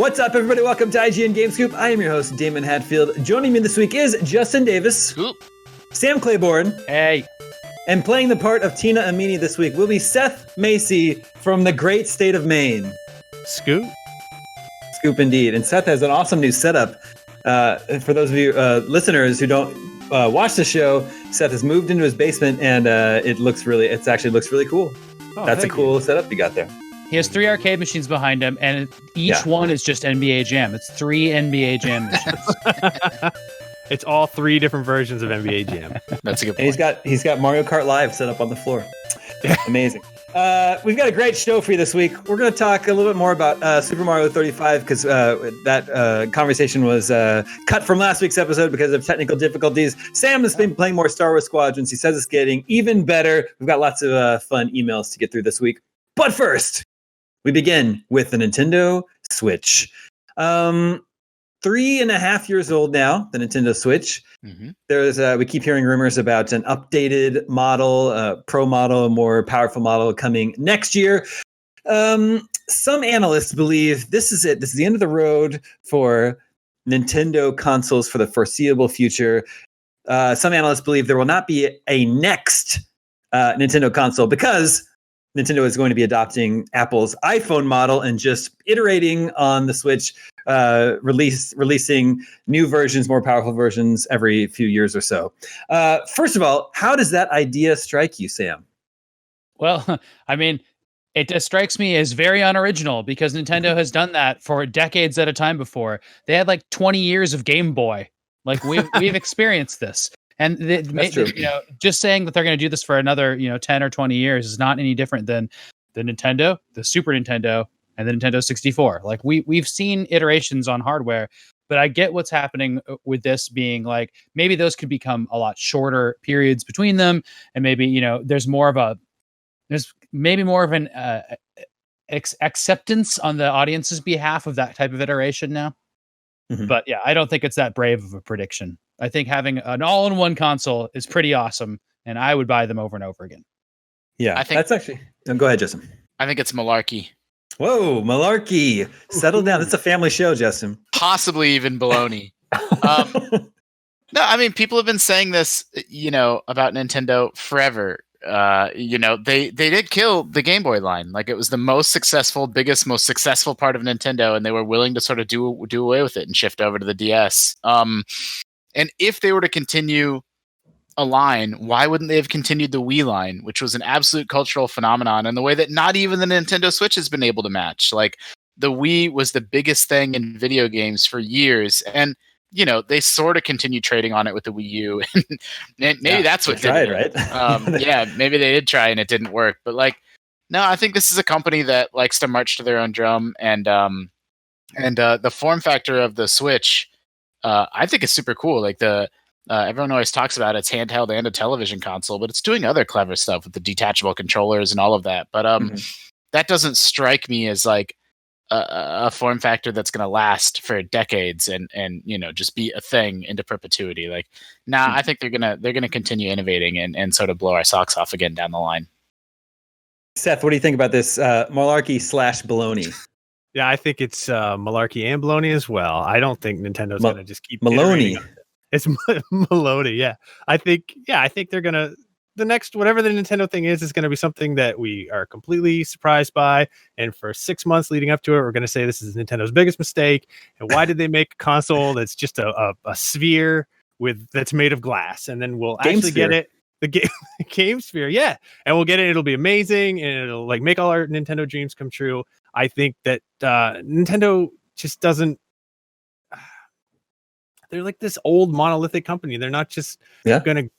What's up, everybody? Welcome to IGN Game Scoop. I am your host, Daemon Hatfield. Joining me this week is Justin Davis. Scoop. Sam Claiborn. Hey. And playing the part of Tina Amini this week will be Seth Macy from the great state of Maine. Scoop. Scoop indeed. And Seth has an awesome new setup. For those of you listeners who don't watch the show, Seth has moved into his basement and it actually looks really cool. Oh, That's a cool setup you got there. He has 3 arcade machines behind him, and each one is just NBA Jam. It's 3 NBA Jam machines. It's all 3 different versions of NBA Jam. That's a good point. And he's got Mario Kart Live set up on the floor. Amazing. We've got a great show for you this week. We're going to talk a little bit more about Super Mario 35 because that conversation was cut from last week's episode because of technical difficulties. Sam has been playing more Star Wars Squadrons. He says it's getting even better. We've got lots of fun emails to get through this week. But first, we begin with the Nintendo Switch. 3.5 years old now, the Nintendo Switch. Mm-hmm. We keep hearing rumors about an updated model, Pro model, a more powerful model coming next year. Some analysts believe this is it. This is the end of the road for Nintendo consoles for the foreseeable future. Some analysts believe there will not be a next Nintendo console because Nintendo is going to be adopting Apple's iPhone model and just iterating on the Switch, releasing new versions, more powerful versions every few years or so. First of all, how does that idea strike you, Sam? Well, I mean, it just strikes me as very unoriginal because Nintendo has done that for decades at a time before. They had like 20 years of Game Boy. Like we've experienced this. And just saying that they're going to do this for another, 10 or 20 years is not any different than the Nintendo, the Super Nintendo, and the Nintendo 64. Like we've seen iterations on hardware, but I get what's happening with this being like maybe those could become a lot shorter periods between them, and maybe there's maybe more of an acceptance on the audience's behalf of that type of iteration now. Mm-hmm. But yeah, I don't think it's that brave of a prediction. I think having an all-in-one console is pretty awesome, and I would buy them over and over again. Yeah, that's actually... Go ahead, Justin. I think it's malarkey. Whoa, malarkey. Settle down. It's a family show, Justin. Possibly even baloney. No, I mean, people have been saying this, about Nintendo forever. They did kill the Game Boy line. Like, it was the most successful part of Nintendo, and they were willing to sort of do away with it and shift over to the DS. And if they were to continue a line, why wouldn't they have continued the Wii line, which was an absolute cultural phenomenon in the way that not even the Nintendo Switch has been able to match? Like, the Wii was the biggest thing in video games for years, and they sort of continued trading on it with the Wii U, and maybe that's what they tried, right? Yeah, maybe they did try and it didn't work. But no, I think this is a company that likes to march to their own drum, and the form factor of the Switch. I think it's super cool. Like everyone always talks about it's handheld and a television console, but it's doing other clever stuff with the detachable controllers and all of that. But that doesn't strike me as like a form factor that's going to last for decades and just be a thing into perpetuity. Like, I think they're gonna continue innovating and sort of blow our socks off again down the line. Seth, what do you think about this malarkey / baloney? Yeah, I think it's malarkey and baloney as well. I don't think Nintendo's going to just keep Maloney. It's Maloney, yeah. I think they're going to the next whatever the Nintendo thing is going to be something that we are completely surprised by. And for 6 months leading up to it, we're going to say this is Nintendo's biggest mistake. And why did they make a console that's just a sphere that's made of glass? And then we'll actually get it. The game sphere, yeah, and we'll get it. It'll be amazing, and it'll like make all our Nintendo dreams come true. I think that Nintendo just doesn't. They're like this old monolithic company. They're not just going to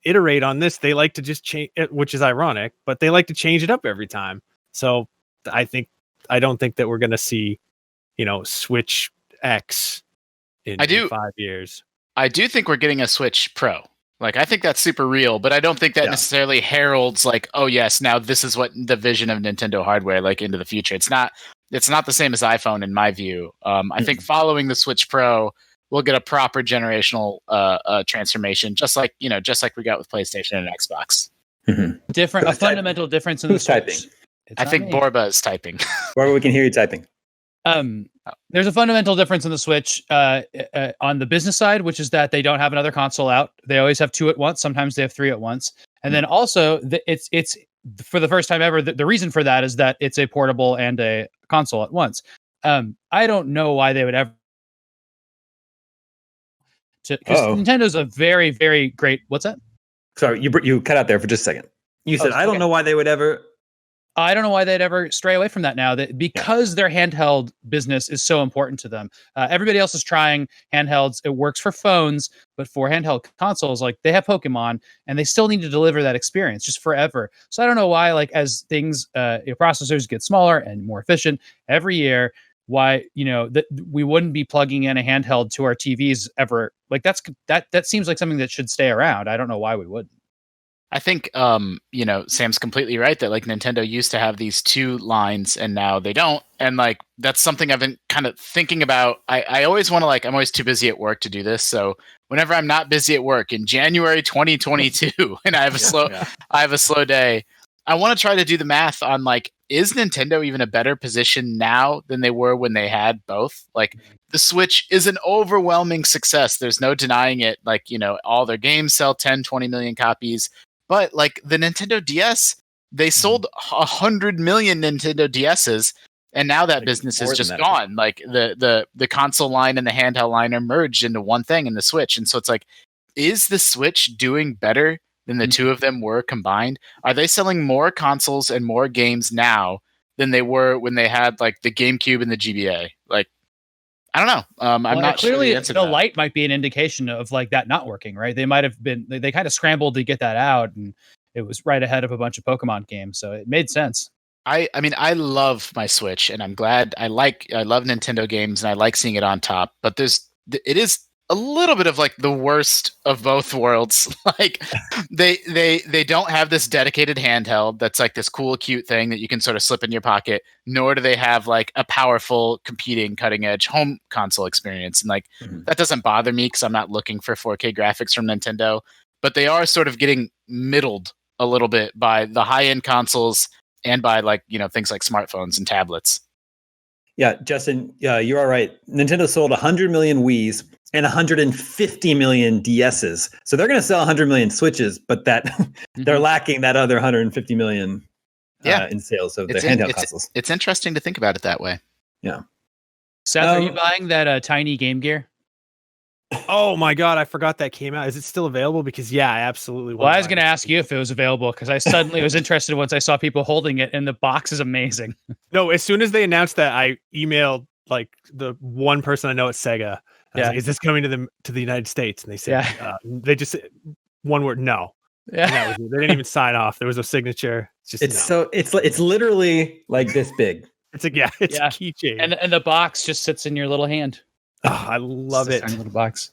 iterate on this. They like to just change it, which is ironic, but they like to change it up every time. So I don't think that we're going to see, Switch X in 5 years. I do think we're getting a Switch Pro. Like, I think that's super real, but I don't think that necessarily heralds like, oh yes, now this is what the vision of Nintendo hardware like into the future. It's not the same as iPhone in my view. I think following the Switch Pro, we'll get a proper generational transformation, just like we got with PlayStation and Xbox. Mm-hmm. A fundamental difference in the Switch. Typing? I think Borba is typing. Borba, we can hear you typing. There's a fundamental difference in the Switch on the business side, which is that they don't have another console out. They always have two at once. Sometimes they have three at once. And then also, it's for the first time ever. The reason for that is that it's a portable and a console at once. I don't know why they would ever. Because Nintendo's a very, very great. What's that? Sorry, you cut out there for just a second. You said, I don't know why they would ever. I don't know why they'd ever stray away from that now. Because their handheld business is so important to them. Everybody else is trying handhelds. It works for phones, but for handheld consoles, like they have Pokemon, and they still need to deliver that experience just forever. So I don't know why, like as things, processors get smaller and more efficient every year, why that we wouldn't be plugging in a handheld to our TVs ever. Like that seems like something that should stay around. I don't know why we wouldn't. I think, Sam's completely right that like Nintendo used to have these two lines and now they don't. And like, that's something I've been kind of thinking about. I always want to I'm always too busy at work to do this. So whenever I'm not busy at work in January 2022 and I have a slow day, I want to try to do the math on like, is Nintendo even a better position now than they were when they had both? Like the Switch is an overwhelming success. There's no denying it. Like, all their games sell 10, 20 million copies. But like the Nintendo DS, they sold 100 million Nintendo DSs, and now that business is just gone. Like the console line and the handheld line are merged into one thing in the Switch. And so it's like, is the Switch doing better than the two of them were combined? Are they selling more consoles and more games now than they were when they had like the GameCube and the GBA? Like, I don't know. I'm not clearly sure the light might be an indication of like that not working, right? They might have been, they kind of scrambled to get that out, and it was right ahead of a bunch of Pokemon games. So it made sense. I mean, I love my Switch, and I'm glad I love Nintendo games, and I like seeing it on top, but it is a little bit of like the worst of both worlds. Like they don't have this dedicated handheld that's like this cool, cute thing that you can sort of slip in your pocket, nor do they have like a powerful, competing, cutting edge home console experience. And like that doesn't bother me because I'm not looking for 4K graphics from Nintendo, but they are sort of getting middled a little bit by the high end consoles and by like, things like smartphones and tablets. Yeah, Justin, you are right. Nintendo sold 100 million Wiis and 150 million DSs. So they're going to sell 100 million Switches, but that they're lacking that other 150 million in sales of their handheld consoles. It's interesting to think about it that way. Yeah. Seth, are you buying that tiny Game Gear? Oh my God, I forgot that came out. Is it still available? Because I absolutely want. Well, I was going to ask you if it was available because I suddenly was interested once I saw people holding it, and the box is amazing. No, as soon as they announced that, I emailed like the one person I know at Sega. Like, is this coming to the United States? And they said they just said one word, no. Yeah, they didn't even sign off. There was no signature. It's literally like this big. It's a keychain, and the box just sits in your little hand. Oh, I love it. Tiny little box.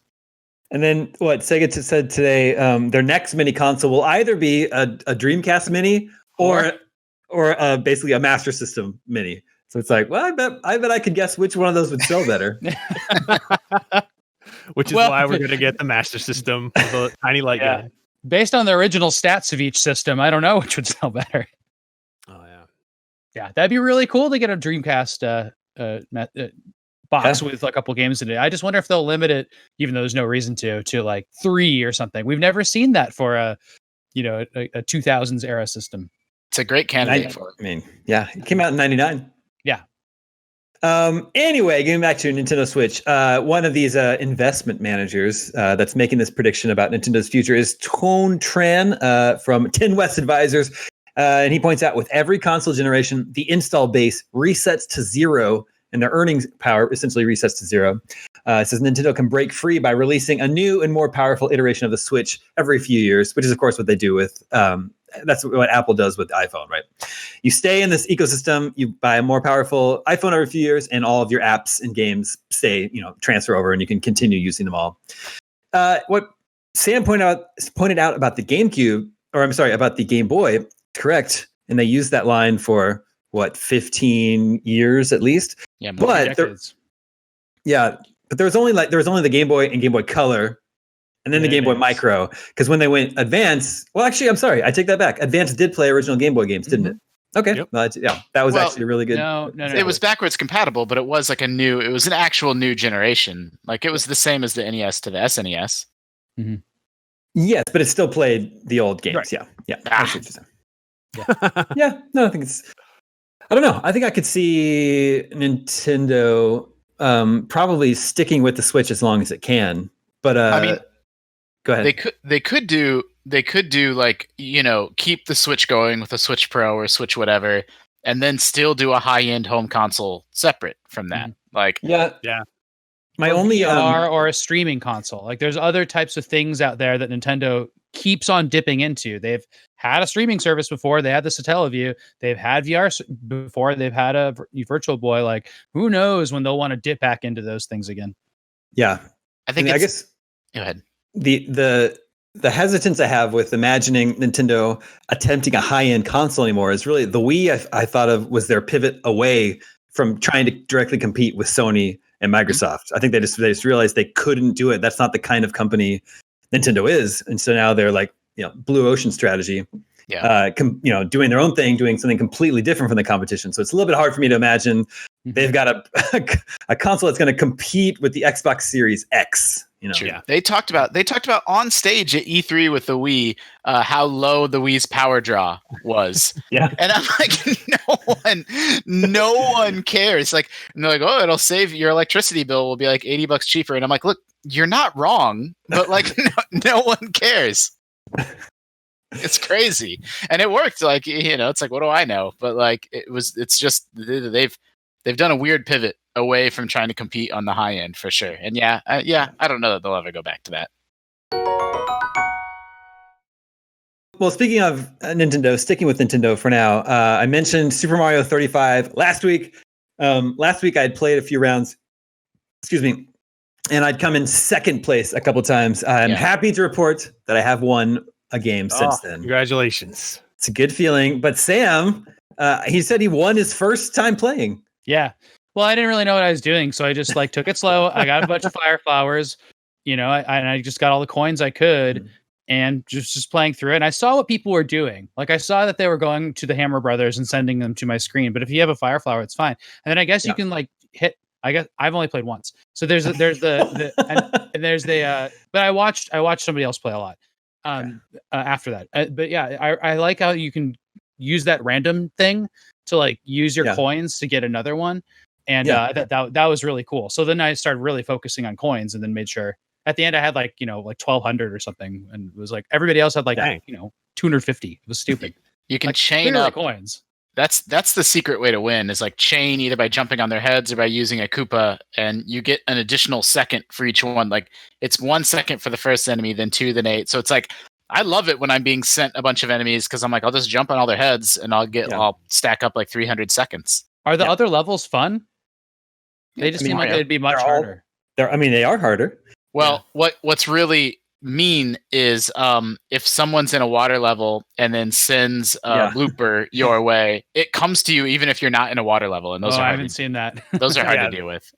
And then what Sega said today, their next mini console will either be a Dreamcast mini or basically a Master System mini. So it's like, well, I bet I could guess which one of those would sell better. Which is why we're going to get the Master System, the tiny light gun. Based on the original stats of each system, I don't know which would sell better. Oh yeah, yeah, that'd be really cool to get a Dreamcast box with a couple games in it. I just wonder if they'll limit it, even though there's no reason to like 3 or something. We've never seen that for a 2000s era system. It's a great candidate for it. I mean, it came out in 99. Yeah. Anyway, getting back to Nintendo Switch, one of these investment managers that's making this prediction about Nintendo's future is Tone Tran from 10 West Advisors. And he points out with every console generation, the install base resets to zero and their earnings power essentially resets to zero. It says Nintendo can break free by releasing a new and more powerful iteration of the Switch every few years, which is, of course, what they do with that's what Apple does with iPhone, right? You stay in this ecosystem, you buy a more powerful iPhone every few years, and all of your apps and games transfer over, and you can continue using them all. What Sam pointed out about the GameCube, about the Game Boy, correct, and they used that line for 15 years at least. Yeah, more decades. But there was only the Game Boy and Game Boy Color, and then the Game Boy Micro. Because when they went Advance, well, actually, I'm sorry, I take that back. Advance did play original Game Boy games, didn't it? Okay. Yep. That was actually really good. No. It was backwards compatible, but it was like it was an actual new generation. Like it was the same as the NES to the SNES. Mm-hmm. Yes, but it still played the old games. Right. Yeah. Ah. I see what you're saying. Yeah. No, I think I don't know. I think I could see Nintendo probably sticking with the Switch as long as it can. But I mean, go ahead. They could do like, keep the Switch going with a Switch Pro or Switch whatever, and then still do a high-end home console separate from that. Mm-hmm. Like Yeah. My or only VR or a streaming console. Like there's other types of things out there that Nintendo keeps on dipping into. They've had a streaming service before. They had the Satellaview. They've had VR before. They've had a Virtual Boy. Like who knows when they'll want to dip back into those things again. Yeah. I think I guess go ahead. The hesitance I have with imagining Nintendo attempting a high-end console anymore is really the Wii. I thought of was their pivot away from trying to directly compete with Sony and Microsoft. I think they just realized they couldn't do it. That's not the kind of company Nintendo is, and so now they're like blue ocean strategy. Yeah. Doing their own thing, doing something completely different from the competition. So it's a little bit hard for me to imagine they've got a console that's going to compete with the Xbox Series X. True. Yeah. They talked about on stage at E3 with the Wii how low the Wii's power draw was. Yeah. And I'm like, no one cares. Like, and they're like, oh, it'll save your electricity bill will be like $80 cheaper. And I'm like, look, you're not wrong, but like no one cares. It's crazy. And it worked. Like, it's like, what do I know? But like it's just they've done a weird pivot away from trying to compete on the high end for sure. And I don't know that they'll ever go back to that. Well, speaking of Nintendo, sticking with Nintendo for now, I mentioned Super Mario 35 last week. Last week I had played a few rounds, and I'd come in second place a couple times. I'm happy to report that I have won a game since then. Congratulations. It's a good feeling. But Sam, he said he won his first time playing. Yeah. Well, I didn't really know what I was doing, so I just took it slow. I got a bunch of fire flowers, I just got all the coins I could and just playing through it. And I saw what people were doing. Like I saw that they were going to the Hammer Brothers and sending them to my screen. But if you have a fire flower, it's fine. And then I guess you can hit. I guess I've only played once. So there's the and there's the but I watched somebody else play a lot after that. But yeah, I like how you can use that random thing to use your coins to get another one. And that was really cool. So then I started really focusing on coins and then made sure at the end I had 1,200 or something. And it was like everybody else had 250. It was stupid. You can chain up coins. That's the secret way to win is chain either by jumping on their heads or by using a Koopa, and you get an additional second for each one. Like it's 1 second for the first enemy, then 2, then 8. So it's I love it when I'm being sent a bunch of enemies because I'm I'll just jump on all their heads and I'll stack up 300 seconds. Are the other levels fun? They just seem like they'd be much harder. They are harder. Well, what's really mean is if someone's in a water level and then sends a blooper your way, it comes to you even if you're not in a water level, and those are I haven't seen that. Those are hard to deal with.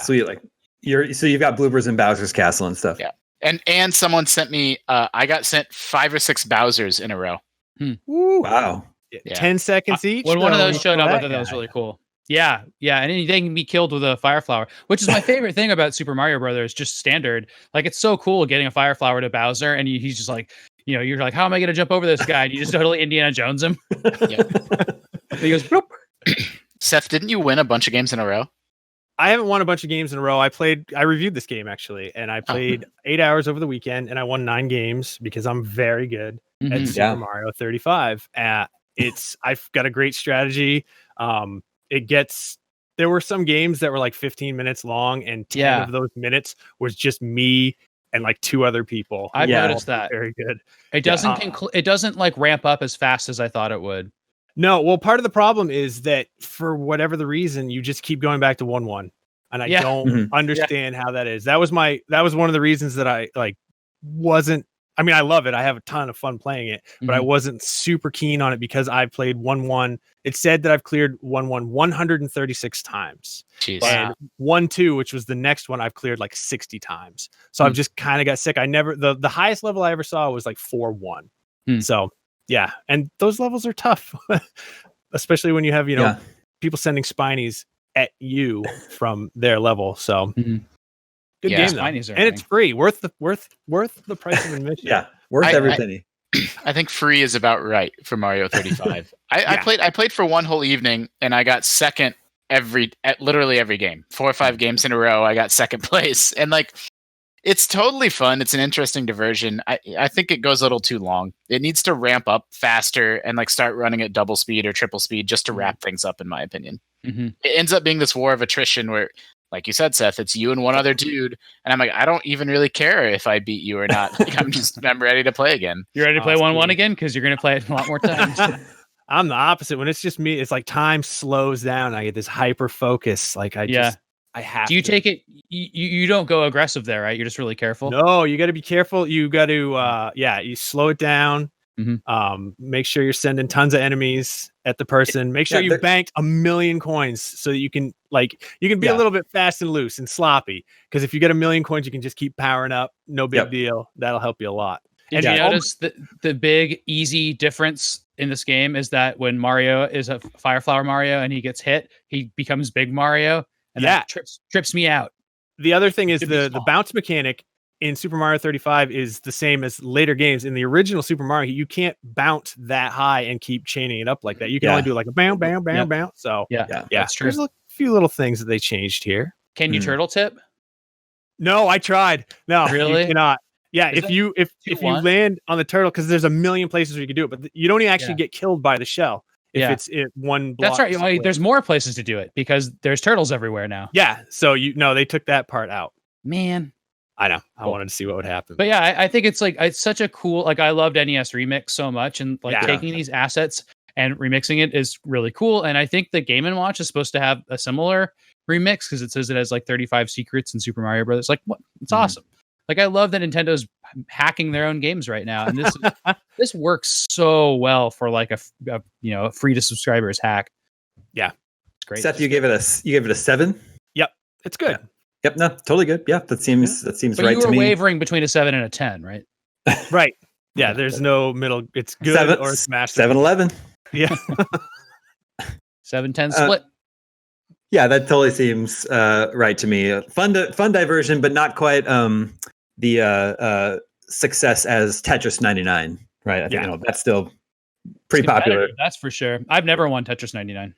So you've got bloopers in Bowser's Castle and stuff. Yeah, and someone sent me. I got sent 5 or 6 Bowsers in a row. Wow. 10 seconds each. When one of those showed up, I thought that was really cool. Yeah, and they can be killed with a fire flower, which is my favorite thing about Super Mario Brothers. Just standard, it's so cool getting a fire flower to Bowser, and he's just you're like, how am I going to jump over this guy? And you just totally Indiana Jones him. He goes, bloop. Seth, didn't you win a bunch of games in a row? I haven't won a bunch of games in a row. I reviewed this game actually, and I played 8 hours over the weekend, and I won 9 games because I'm very good at Super Mario 35. I've got a great strategy. There were some games that were 15 minutes long, and 10 of those minutes was just me and 2 other people. I noticed that. Very good. It doesn't ramp up as fast as I thought it would. No, well, part of the problem is that for whatever the reason, you just keep going back to 1-1, and I don't understand how that is. That was one of the reasons that I wasn't. I mean, I love it. I have a ton of fun playing it, but I wasn't super keen on it because I played 1-1. It said that I've cleared 1-1 136 times. Jeez. And 1-2, which was the next one, I've cleared 60 times. So I've just kind of got sick. The highest level I ever saw was 4-1. So yeah. And those levels are tough. especially when you have Yeah. people sending spinies at you from their level. So Mhm. good Yeah. game though, Spinies are and it's annoying. free, worth the price of admission. Yeah, worth every penny. I think free is about right for Mario 35. I Yeah. played for one whole evening and I got second at literally every game. 4 or 5 games in a row, I got second place. And like, it's totally fun. It's an interesting diversion. I think it goes a little too long. It needs to ramp up faster and like start running at double speed or triple speed just to wrap things up, in my opinion. Mhm. It ends up being this war of attrition where, like you said, Seth, it's you and one other dude, and I'm like, I don't even really care if I beat you or not. Like, I'm ready to play again. You ready to play Awesome. 1-1 again? Because you're going to play it a lot more times. I'm the opposite. When it's just me, it's like time slows down. I get this hyper focus. Like I have Do you to. take it? You don't go aggressive there, right? You're just really careful. No, you got to be careful. You got to, you slow it down. Mhm. Make sure you're sending tons of enemies at the person. Make sure you banked 1 million coins so that you can be a little bit fast and loose and sloppy. Because if you get 1 million coins, you can just keep powering up. No big deal. That'll help you a lot. Did you notice the big easy difference in this game is that when Mario is a Fireflower Mario and he gets hit, he becomes Big Mario, and that trips me out. The other thing is the bounce mechanic in Super Mario 35 is the same as later games. In the original Super Mario, you can't bounce that high and keep chaining it up like that. You can only do like a bam, bam, bam, bam. So that's true. There's a few little things that they changed here. Can you turtle tip? No, I tried. No, really? You cannot. Yeah, if you land on the turtle, because there's 1 million places where you can do it, but you don't actually get killed by the shell if it's one block. That's right. There's more places to do it because there's turtles everywhere now. Yeah, so they took that part out. Man, I know. I wanted to see what would happen. But yeah, I think it's such a cool, I loved NES Remix so much, and taking these assets and remixing it is really cool. And I think the Game & Watch is supposed to have a similar remix because it says it has 35 secrets in Super Mario Brothers. Like, what? It's awesome. I love that Nintendo's hacking their own games right now, and this works so well for a free to subscribers hack. Yeah, it's great. Seth, you gave it a 7. Yep, it's good. Yeah. Yep, no, totally good. Yeah, that seems but right to me. You were wavering between a 7 and a 10, right? Right. Yeah, there's no middle. It's good or it's master. 7-11. Yeah. 7-10 split. Yeah, that totally seems right to me. Fun diversion, but not quite the success as Tetris 99. Right? I think that's still pretty popular. That's for sure. I've never won Tetris 99.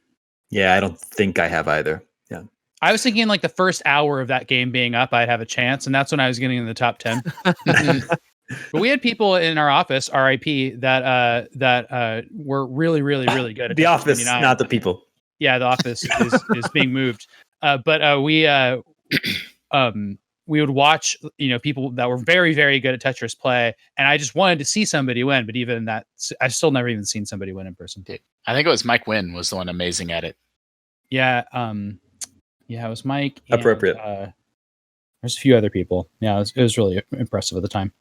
Yeah, I don't think I have either. Yeah. I was thinking the first hour of that game being up, I'd have a chance, and that's when I was getting in the top 10. But we had people in our office, RIP, that were really, really, really good at the office, 99. not the people. Yeah, the office is being moved. But we would watch, people that were very, very good at Tetris play, and I just wanted to see somebody win. But even that, I've still never even seen somebody win in person. I think it was Mike Wynn was the one amazing at it. Yeah. Yeah, it was Mike. And, appropriate. There's a few other people. Yeah, it was really impressive at the time.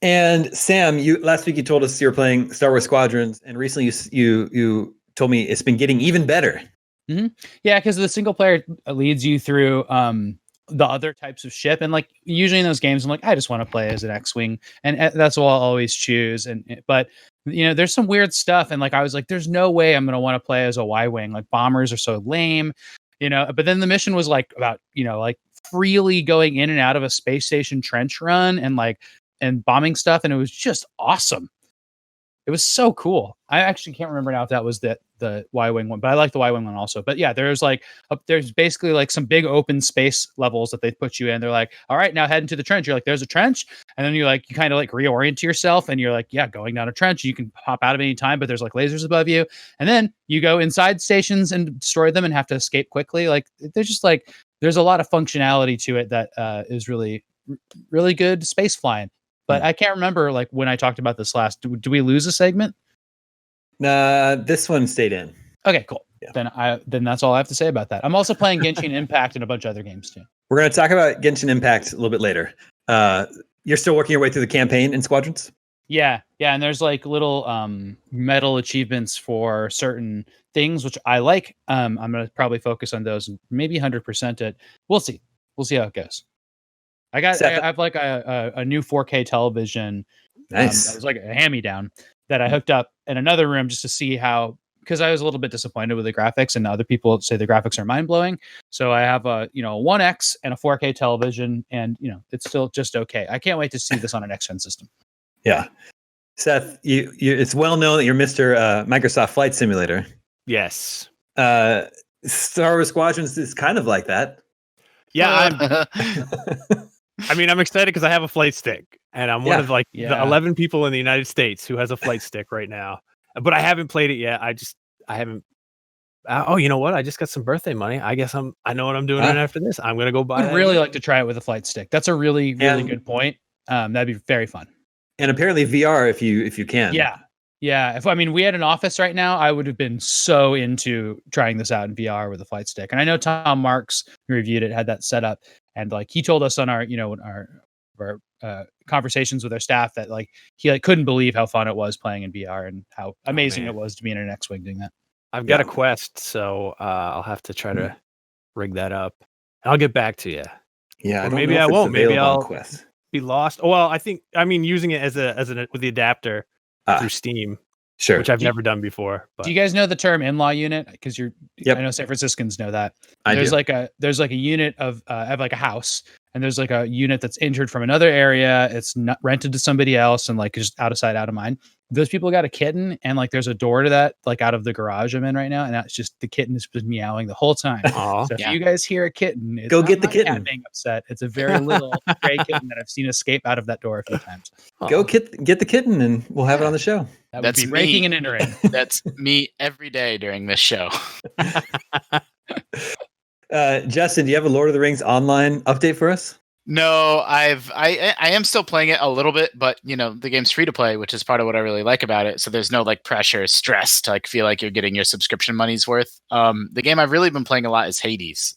And Sam, last week you told us you were playing Star Wars Squadrons, and recently you told me it's been getting even better. Mm-hmm. Yeah, because the single player leads you through the other types of ship, and usually in those games, I'm I just want to play as an X-wing, and that's what I'll always choose. But there's some weird stuff, and I was there's no way I'm gonna want to play as a Y-wing. Bombers are so lame. But then the mission was about freely going in and out of a space station trench run and bombing stuff, and it was just awesome. It was so cool. I actually can't remember now if that was the Y-wing one, but I like the Y-wing one also. But yeah, there's there's basically some big open space levels that they put you in. They're all right, now head into the trench. You're there's a trench, and then you kind of reorient yourself, and you're going down a trench. You can pop out of any time, but there's lasers above you, and then you go inside stations and destroy them and have to escape quickly. They're just there's a lot of functionality to it that is really, really good space flying. But I can't remember when I talked about this last. Do we lose a segment? This one stayed in. Okay, cool. Yeah. Then that's all I have to say about that. I'm also playing Genshin Impact and a bunch of other games too. We're going to talk about Genshin Impact a little bit later. You're still working your way through the campaign in Squadrons? Yeah, and there's little medal achievements for certain things, which I like. I'm going to probably focus on those, maybe 100% it. We'll see. We'll see how it goes. I have a new 4K television. Nice. It was a hand-me-down that I hooked up in another room just to see how because I was a little bit disappointed with the graphics, and other people say the graphics are mind blowing. So I have a 1X and a 4K television, and it's still just okay. I can't wait to see this on a next gen system. Yeah, Seth, you it's well known that you're Mr. Microsoft Flight Simulator. Yes. Star Wars Squadrons is kind of like that. Yeah, I'm excited because I have a flight stick, and I'm one of the 11 people in the United States who has a flight stick right now. But I haven't played it yet. I haven't. Oh, you know what? I just got some birthday money. I guess I know what I'm doing right after this. I'm gonna go buy. I'd really like to try it with a flight stick. That's a really good point. That'd be very fun. And apparently VR if you can. Yeah. We had an office right now, I would have been so into trying this out in VR with a flight stick. And I know Tom Marks, who reviewed it, had that set up, and like he told us on our conversations with our staff that he couldn't believe how fun it was playing in VR and how amazing it was to be in an X-Wing doing that. I've got a Quest, so I'll have to try to rig that up. I'll get back to you. Yeah, maybe I won't. Maybe I'll be lost. Well, using it as with the adapter through Steam, sure, which I've never done before. But. Do you guys know the term in-law unit? Because I know San Franciscans know that. There's a unit of a house, and there's like a unit that's injured from another area. It's not rented to somebody else, and just out of sight, out of mind. Those people got a kitten, and there's a door to that, out of the garage I'm in right now, and that's just the kitten has been meowing the whole time. So if you guys hear a kitten, it's go get the kitten. Cat being upset. It's a very little gray kitten that I've seen escape out of that door a few times. Go get the kitten, and we'll have it on the show. That's would be breaking and entering. That's me every day during this show. Justin, do you have a Lord of the Rings online update for us? No, I am still playing it a little bit, but the game's free to play, which is part of what I really like about it. So there's no pressure, stress to feel like you're getting your subscription money's worth. The game I've really been playing a lot is Hades.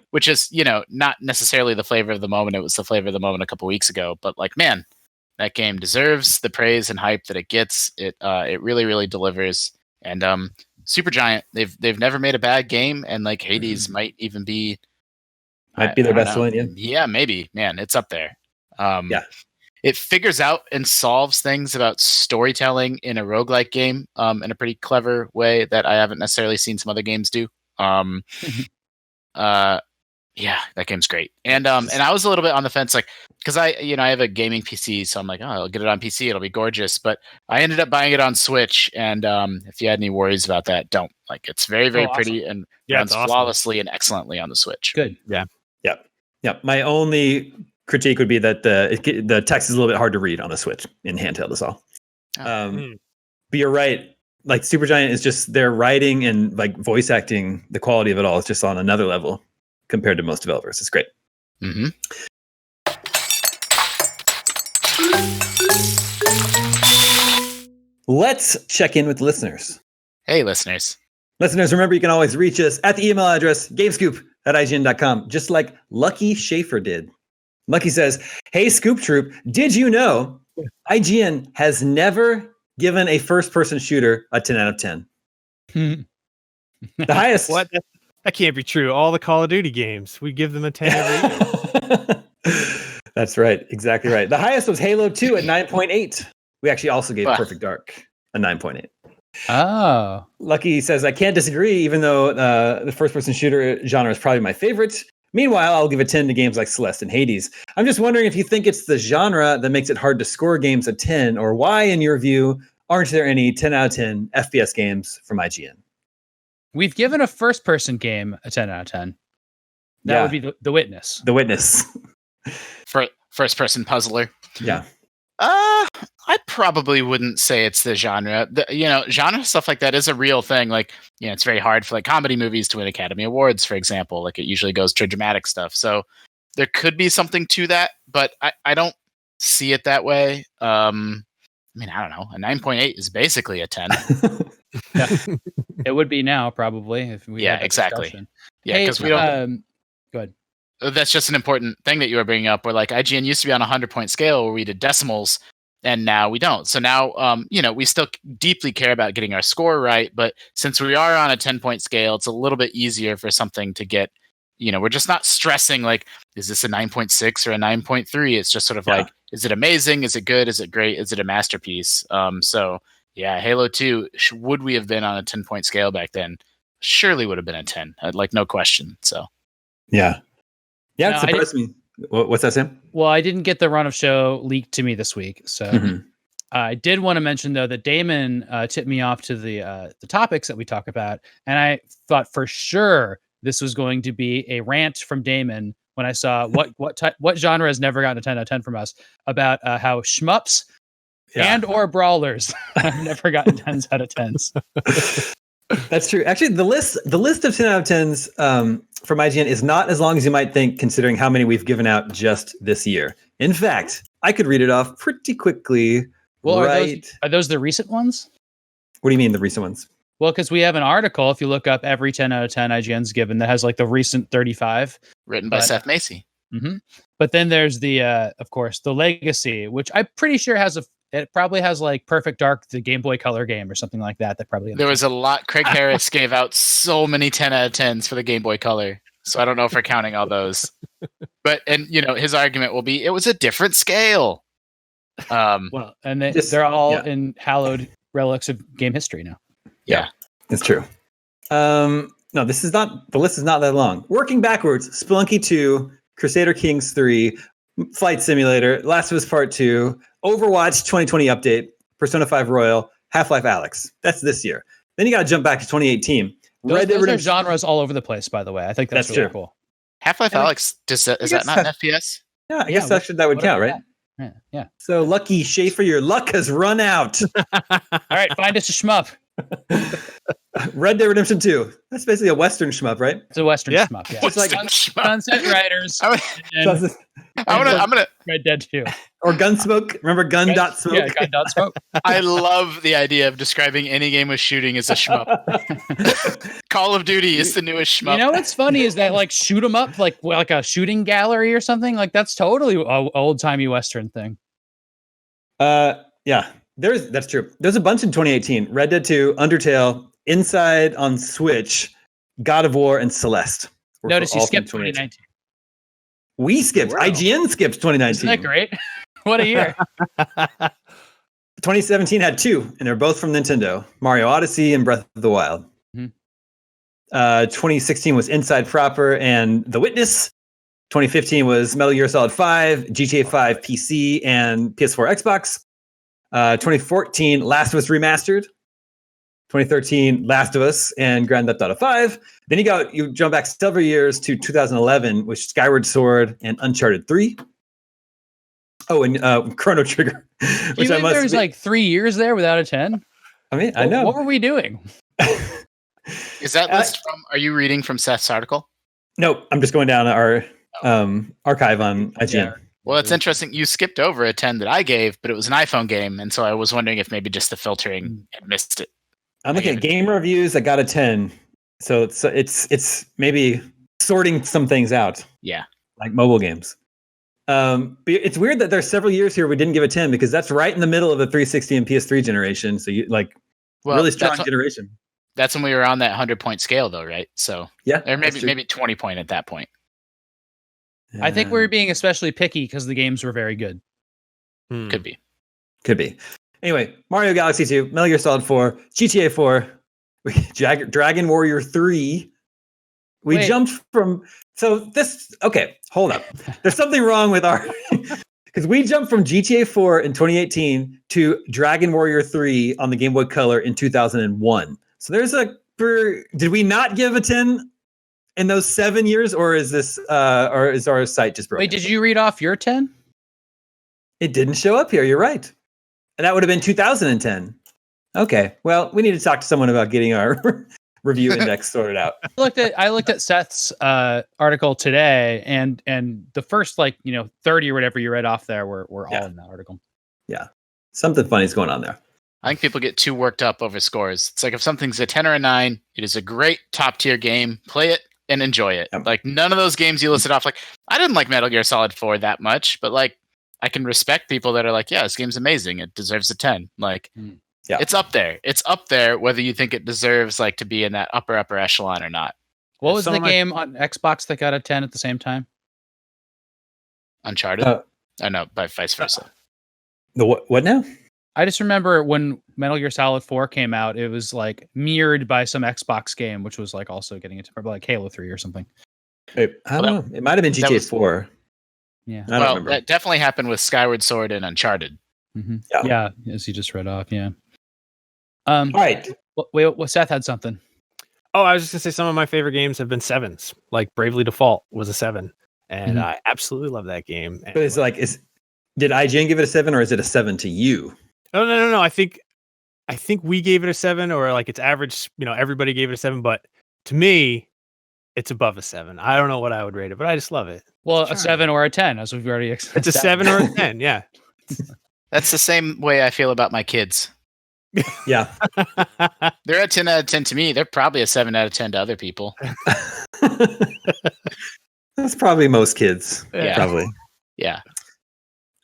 Which is not necessarily the flavor of the moment. It was the flavor of the moment a couple weeks ago, but man, that game deserves the praise and hype that it gets. It really, really delivers. And Supergiant, they've never made a bad game, and Hades might even be. Might be their best one, yeah. Yeah, maybe. Man, it's up there. It figures out and solves things about storytelling in a roguelike game in a pretty clever way that I haven't necessarily seen some other games do. Yeah, that game's great. And I was a little bit on the fence, because I have a gaming PC, so I'm I'll get it on PC, it'll be gorgeous. But I ended up buying it on Switch, and if you had any worries about that, don't. It's very, very pretty and runs flawlessly and excellently on the Switch. Good. Yeah. My only critique would be that the text is a little bit hard to read on the Switch in handheld is all. But you're right. Supergiant is just their writing and voice acting, the quality of it all is just on another level compared to most developers. It's great. Mm-hmm. Let's check in with listeners. Hey, listeners. Listeners, remember you can always reach us at the email address gamescoop@ign.com, just like Lucky Schaefer did. Lucky says, "Hey, Scoop Troop, did you know IGN has never given a first-person shooter a 10 out of 10? The highest." What? That can't be true. All the Call of Duty games, we give them a 10 every year. That's right. Exactly right. The highest was Halo 2 at 9.8. We actually also gave Perfect Dark a 9.8. Oh. Lucky says, "I can't disagree, even though the first-person shooter genre is probably my favorite. Meanwhile, I'll give a 10 to games like Celeste and Hades. I'm just wondering if you think it's the genre that makes it hard to score games a 10, or why, in your view, aren't there any 10 out of 10 FPS games from IGN?" We've given a first-person game a 10 out of 10. That would be The Witness. The Witness. For first-person puzzler. Yeah. I probably wouldn't say it's the genre. Genre stuff like that is a real thing. It's very hard for comedy movies to win Academy Awards, for example. It usually goes to dramatic stuff. So there could be something to that, but I don't see it that way. I don't know. A 9.8 is basically a 10. Yeah. It would be now, probably. If we had that exactly. Discussion. Yeah, because we don't. Go ahead. That's just an important thing that you were bringing up, where IGN used to be on a 100-point scale where we did decimals, and now we don't. So now, we still deeply care about getting our score right, but since we are on a 10-point scale, it's a little bit easier for something to get, we're just not stressing, is this a 9.6 or a 9.3? It's just sort of is it amazing? Is it good? Is it great? Is it a masterpiece? So, Yeah, Halo 2, would we have been on a 10-point scale back then? Surely would have been a 10, like no question. So, Yeah. Yeah, No, it surprised me. What's that, Sam? Well, I didn't get the run of show leaked to me this week, so Mhm. I did want to mention though that Damon tipped me off to the topics that we talk about, and I thought for sure this was going to be a rant from Damon when I saw what genre has never gotten a 10 out of 10 from us about how shmups and or brawlers have never gotten 10s out of 10s. That's true. Actually, the list of 10 out of 10s from IGN is not as long as you might think, considering how many we've given out just this year. In fact, I could read it off pretty quickly. Well, right? Are those the recent ones? What do you mean the recent ones? Well, because we have an article, if you look up every 10 out of 10 IGN's given, that has like the recent 35. Written by Seth Macy. Mm-hmm. But then there's the, of course, the Legacy, which I'm pretty sure it probably has like Perfect Dark, the Game Boy Color game or something like that. That probably there was a lot. Craig Harris gave out so many 10 out of 10s for the Game Boy Color. So I don't know if we're counting all those. But, and his argument will be, it was a different scale. Well, and they're all in hallowed relics of game history now. Yeah, it's true. No, the list is not that long. Working backwards, Spelunky 2, Crusader Kings 3, Flight Simulator, Last of Us Part 2, Overwatch 2020 update, Persona 5 Royal, Half-Life Alyx. That's this year. Then you got to jump back to 2018. Those are genres all over the place, by the way. I think that's really true. Cool. Half-Life Alyx, is that not an FPS? Yeah, I guess that would count, right? Yeah. So, Lucky Schaefer, your luck has run out. All right, find us a shmup. Red Dead Redemption 2. That's basically a Western shmup, right? It's a Western shmup. Yeah. It's like Sunset Riders. I'm gonna Red Dead 2 or Gunsmoke. Remember Gun.Smoke? Yeah, Gun.Smoke. I love the idea of describing any game with shooting as a shmup. Call of Duty is the newest shmup. You know what's funny is that like shoot 'em up like a shooting gallery or something like that's totally an old timey Western thing. Yeah. That's true. There's a bunch in 2018. Red Dead 2, Undertale, Inside on Switch, God of War, and Celeste. Notice you skipped 2019. We skipped. Wow. IGN skipped 2019. Isn't that great? What a year. 2017 had 2, and they're both from Nintendo. Mario Odyssey and Breath of the Wild. Mm-hmm. 2016 was Inside Proper and The Witness. 2015 was Metal Gear Solid 5, GTA 5 PC, and PS4 Xbox. 2014, Last of Us Remastered. 2013, Last of Us and Grand Theft Auto 5. Then you jump back several years to 2011, with Skyward Sword and Uncharted 3. Oh, and Chrono Trigger. Which there's like 3 years there without a 10? I mean, I know. What were we doing? Is that list are you reading from Seth's article? Nope, I'm just going down our archive on IGN. Yeah. Well, it's interesting. You skipped over a 10 that I gave, but it was an iPhone game, and so I was wondering if maybe just the filtering had missed it. I'm looking at game reviews that got a 10, so it's maybe sorting some things out. Yeah, like mobile games. But it's weird that there's several years here we didn't give a 10 because that's right in the middle of the 360 and PS3 generation. So really strong generation. That's when we were on that 100-point scale, though, right? So yeah, or maybe 20 point at that point. I think we're being especially picky because the games were very good. Could be. Anyway, Mario Galaxy 2, Metal Gear Solid 4, GTA 4, Dragon Warrior 3. We jumped from... Okay, hold up. There's something wrong with our... Because we jumped from GTA 4 in 2018 to Dragon Warrior 3 on the Game Boy Color in 2001. So there's did we not give a 10 in those 7 years, or is this or is our site just broken? Wait, did you read off your 10? It didn't show up here. You're right. And that would have been 2010. Okay. Well, we need to talk to someone about getting our review index sorted out. I looked at Seth's article today, and the first 30 or whatever you read off there were all in that article. Yeah. Something funny is going on there. I think people get too worked up over scores. It's like if something's a 10 or a 9, it is a great top tier game. Play it and enjoy it. Yep. Like none of those games you listed off, like I didn't like Metal Gear Solid 4 that much, but like I can respect people that are like, yeah, this game's amazing. It deserves a 10. Like it's up there. It's up there whether you think it deserves like to be in that upper echelon or not. What was the game on Xbox that got a 10 at the same time? Uncharted? Oh no, by vice versa. The what now? I just remember when Metal Gear Solid 4 came out, it was like mirrored by some Xbox game, which was like also getting into like Halo 3 or something. I don't know. It might have been GTA 4. Yeah. I don't remember. That definitely happened with Skyward Sword and Uncharted. Mm-hmm. Yeah, as you just read off. Yeah. All right. Wait, Seth had something. Oh, I was just gonna say some of my favorite games have been 7s. Like Bravely Default was a 7, and I absolutely love that game. But it's like, did IGN give it a 7 or is it a 7 to you? No. I think we gave it a 7, or like its average. Everybody gave it a 7, but to me, it's above a 7. I don't know what I would rate it, but I just love it. Well, a 7 or a 10, as we've already. It's a 7 or a 10. Yeah. That's the same way I feel about my kids. Yeah. They're a 10 out of 10 to me. They're probably a 7 out of 10 to other people. That's probably most kids. Yeah. Probably. Yeah.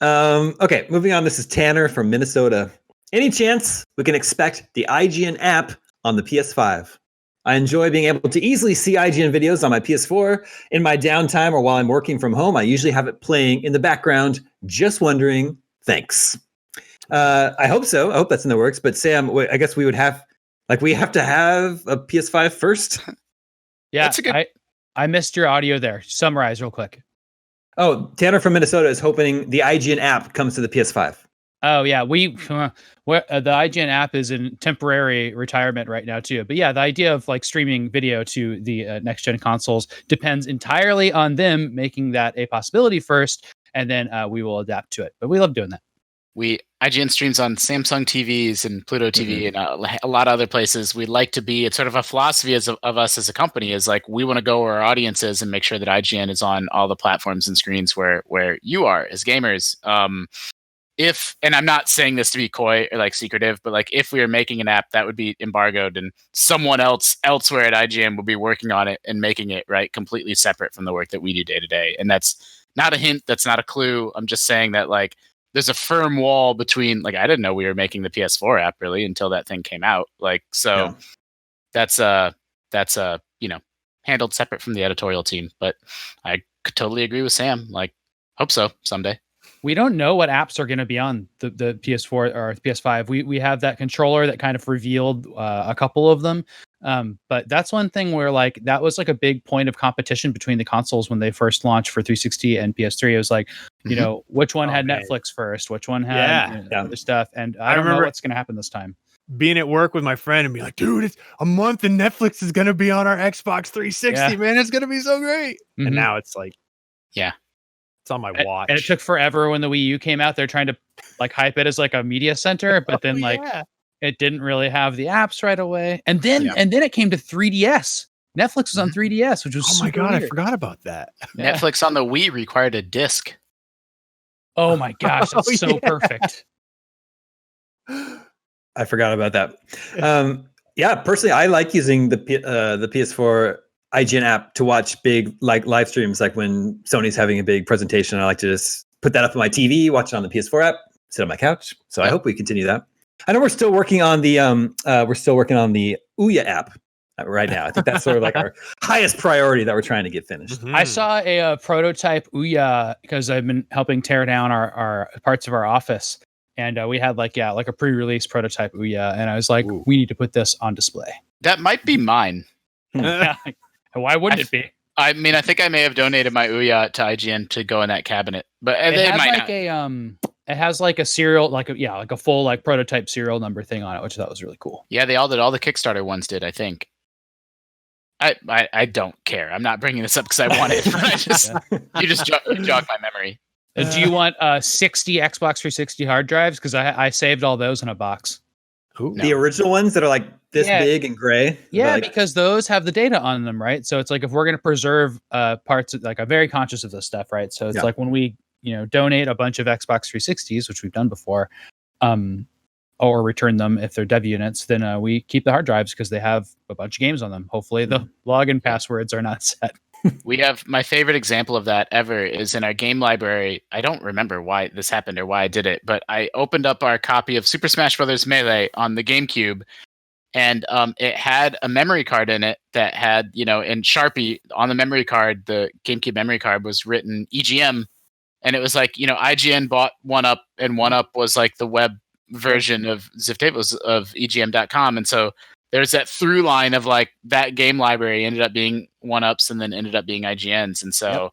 Okay, moving on. This is Tanner from Minnesota. Any chance we can expect the IGN app on the PS5? I enjoy being able to easily see IGN videos on my PS4 in my downtime or while I'm working from home. I usually have it playing in the background. Just wondering. Thanks. I hope so. I hope that's in the works. But Sam, I guess we have to have a PS5 first. Yeah, that's a good. I missed your audio there. Summarize real quick. Oh, Tanner from Minnesota is hoping the IGN app comes to the PS5. Oh yeah, the IGN app is in temporary retirement right now too. But yeah, the idea of like streaming video to the next gen consoles depends entirely on them making that a possibility first, and then we will adapt to it. But we love doing that. IGN streams on Samsung TVs and Pluto TV and a lot of other places. We'd like to be. It's sort of a philosophy of us as a company is like we want to go where our audience is and make sure that IGN is on all the platforms and screens where you are as gamers. And I'm not saying this to be coy or like secretive, but like if we were making an app that would be embargoed and someone elsewhere at IGN would be working on it and making it right completely separate from the work that we do day to day. And that's not a hint. That's not a clue. I'm just saying that like there's a firm wall between like I didn't know we were making the PS4 app really until that thing came out. Like so that's handled separate from the editorial team. But I could totally agree with Sam. Like hope so someday. We don't know what apps are going to be on the PS4 or PS5. We have that controller that kind of revealed a couple of them. But that's one thing where like that was like a big point of competition between the consoles when they first launched for 360 and PS3. It was like, which one had Netflix first, which one had other stuff. And I don't know what's going to happen this time. Being at work with my friend and be like, dude, it's a month and Netflix is going to be on our Xbox 360, man. It's going to be so great. Mm-hmm. And now it's like, it's on my watch. And it took forever when the Wii U came out. They're trying to like hype it as like a media center, but then it didn't really have the apps right away. And then it came to 3DS. Netflix was on 3DS, which was my god, weird. I forgot about that. Netflix on the Wii required a disc. Oh my gosh, that's so perfect. I forgot about that. Personally, I like using the PS4 IGN app to watch big like live streams, like when Sony's having a big presentation. I like to just put that up on my TV, watch it on the PS4 app, sit on my couch. So I hope we continue that. I know we're still working on the Ouya app right now. I think that's sort of like our highest priority that we're trying to get finished. I saw a prototype Ouya because I've been helping tear down our parts of our office, and we had like a pre-release prototype Ouya, and I was like, we need to put this on display. That might be mine. Why wouldn't it be? I mean, I think I may have donated my Ouya to IGN to go in that cabinet, but it has like a serial, like a full like prototype serial number thing on it, which I thought was really cool. Yeah, they all did. All the Kickstarter ones did, I think. I don't care. I'm not bringing this up because I want it. You just jog my memory. Do you want 60 Xbox 360 hard drives? Because I saved all those in a box. Ooh. No. The original ones that are like this big and gray? Yeah, because those have the data on them, right? So it's like if we're going to preserve parts, like I'm very conscious of this stuff, right? So it's like when we donate a bunch of Xbox 360s, which we've done before, or return them if they're dev units, then we keep the hard drives because they have a bunch of games on them. Hopefully the login passwords are not set. We have my favorite example of that ever is in our game library. I don't remember why this happened or why I did it, but I opened up our copy of Super Smash Bros. Melee on the GameCube, and it had a memory card in it that had, in Sharpie on the memory card, the GameCube memory card was written EGM, and it was like, IGN bought 1UP, and 1UP was like the web version of Ziff Tables of EGM.com, and so there's that through line of like that game library ended up being 1UPs and then ended up being IGNs, and so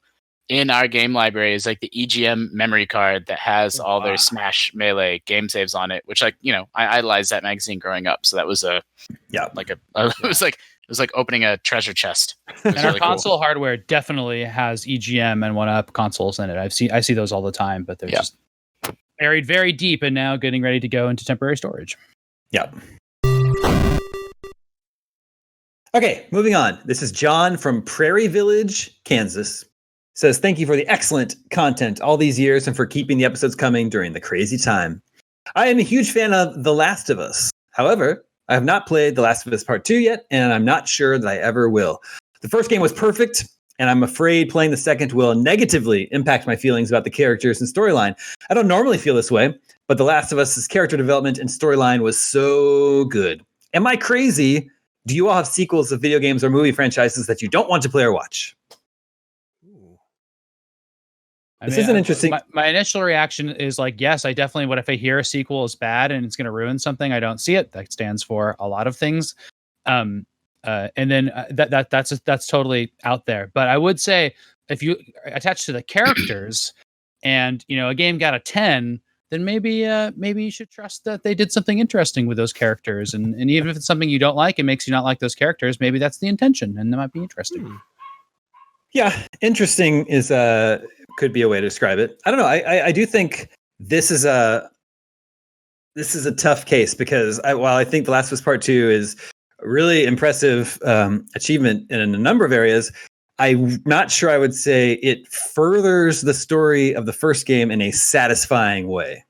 in our game library is like the EGM memory card that has all their Smash Melee game saves on it, which, like, you know, I idolized that magazine growing up, so that was it was like opening a treasure chest. And really our console hardware definitely has EGM and 1UP consoles in it. I see those all the time, but they're just buried very deep and now getting ready to go into temporary storage. Yep. Okay, moving on. This is John from Prairie Village, Kansas. Says, thank you for the excellent content all these years and for keeping the episodes coming during the crazy time. I am a huge fan of The Last of Us. However, I have not played The Last of Us Part 2 yet, and I'm not sure that I ever will. The first game was perfect, and I'm afraid playing the second will negatively impact my feelings about the characters and storyline. I don't normally feel this way, but The Last of Us's character development and storyline was so good. Am I crazy? Do you all have sequels of video games or movie franchises that you don't want to play or watch? This is an interesting. My initial reaction is like, yes, I definitely would. If I hear a sequel is bad and it's going to ruin something, I don't see it. That stands for a lot of things. And then that's totally out there. But I would say if you attach to the characters and, you know, a game got a 10, then maybe you should trust that they did something interesting with those characters. And even if it's something you don't like, it makes you not like those characters. Maybe that's the intention, and that might be interesting. Yeah, interesting is could be a way to describe it. I don't know. I do think this is a tough case because while I think The Last of Us Part 2 is a really impressive achievement in a number of areas, I'm not sure I would say it furthers the story of the first game in a satisfying way.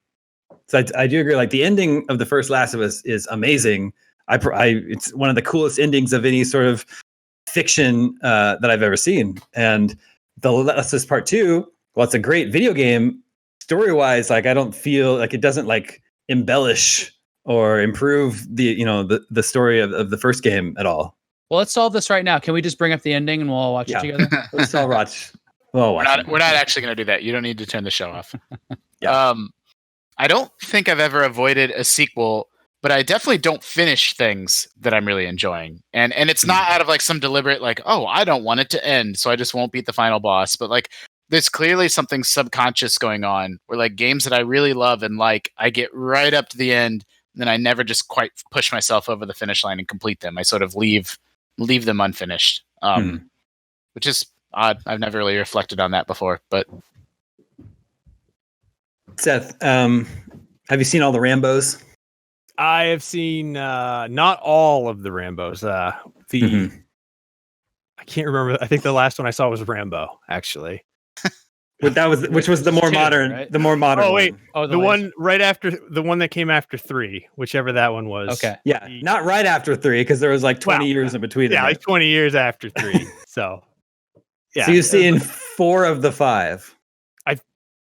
So I do agree. Like, the ending of the first Last of Us is amazing. It's one of the coolest endings of any sort of fiction that I've ever seen. And The Last of Us Part 2, well, it's a great video game. Story-wise, like, I don't feel like it doesn't like embellish or improve the story of the first game at all. Well, let's solve this right now. Can we just bring up the ending and we'll all watch it together? Let's all watch. We're not actually going to do that. You don't need to turn the show off. I don't think I've ever avoided a sequel, but I definitely don't finish things that I'm really enjoying. And it's not out of like some deliberate, like, oh, I don't want it to end, so I just won't beat the final boss. But like, there's clearly something subconscious going on where, like, games that I really love and like, I get right up to the end, and then I never just quite push myself over the finish line and complete them. I sort of leave them unfinished, which is odd. I've never really reflected on that before, but. Seth, have you seen all the Rambos? I have seen not all of the Rambos. I can't remember. I think the last one I saw was Rambo, actually. Which was the more modern, right? The more modern. Oh wait, the one right after the one that came after 3, whichever that one was. Okay, yeah, not right after 3 because there was like 20 years in between. Yeah, like 20 years after 3. So, yeah. So you've seen 4 of the 5. I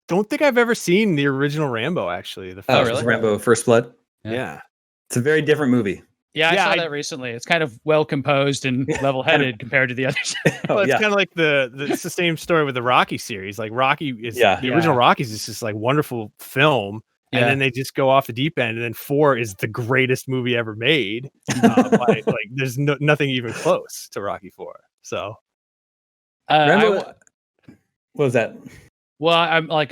don't think I've ever seen the original Rambo. Actually, the first really? Rambo: First Blood. Yeah, it's a very different movie. Yeah, I saw that recently. It's kind of well composed and level headed compared to the others. Well, it's kind of like it's the same story with the Rocky series. Like, Rocky is the original Rockies is just like wonderful film, and then they just go off the deep end, and then 4 is the greatest movie ever made. Like there's nothing even close to Rocky 4. So, what was that? Well,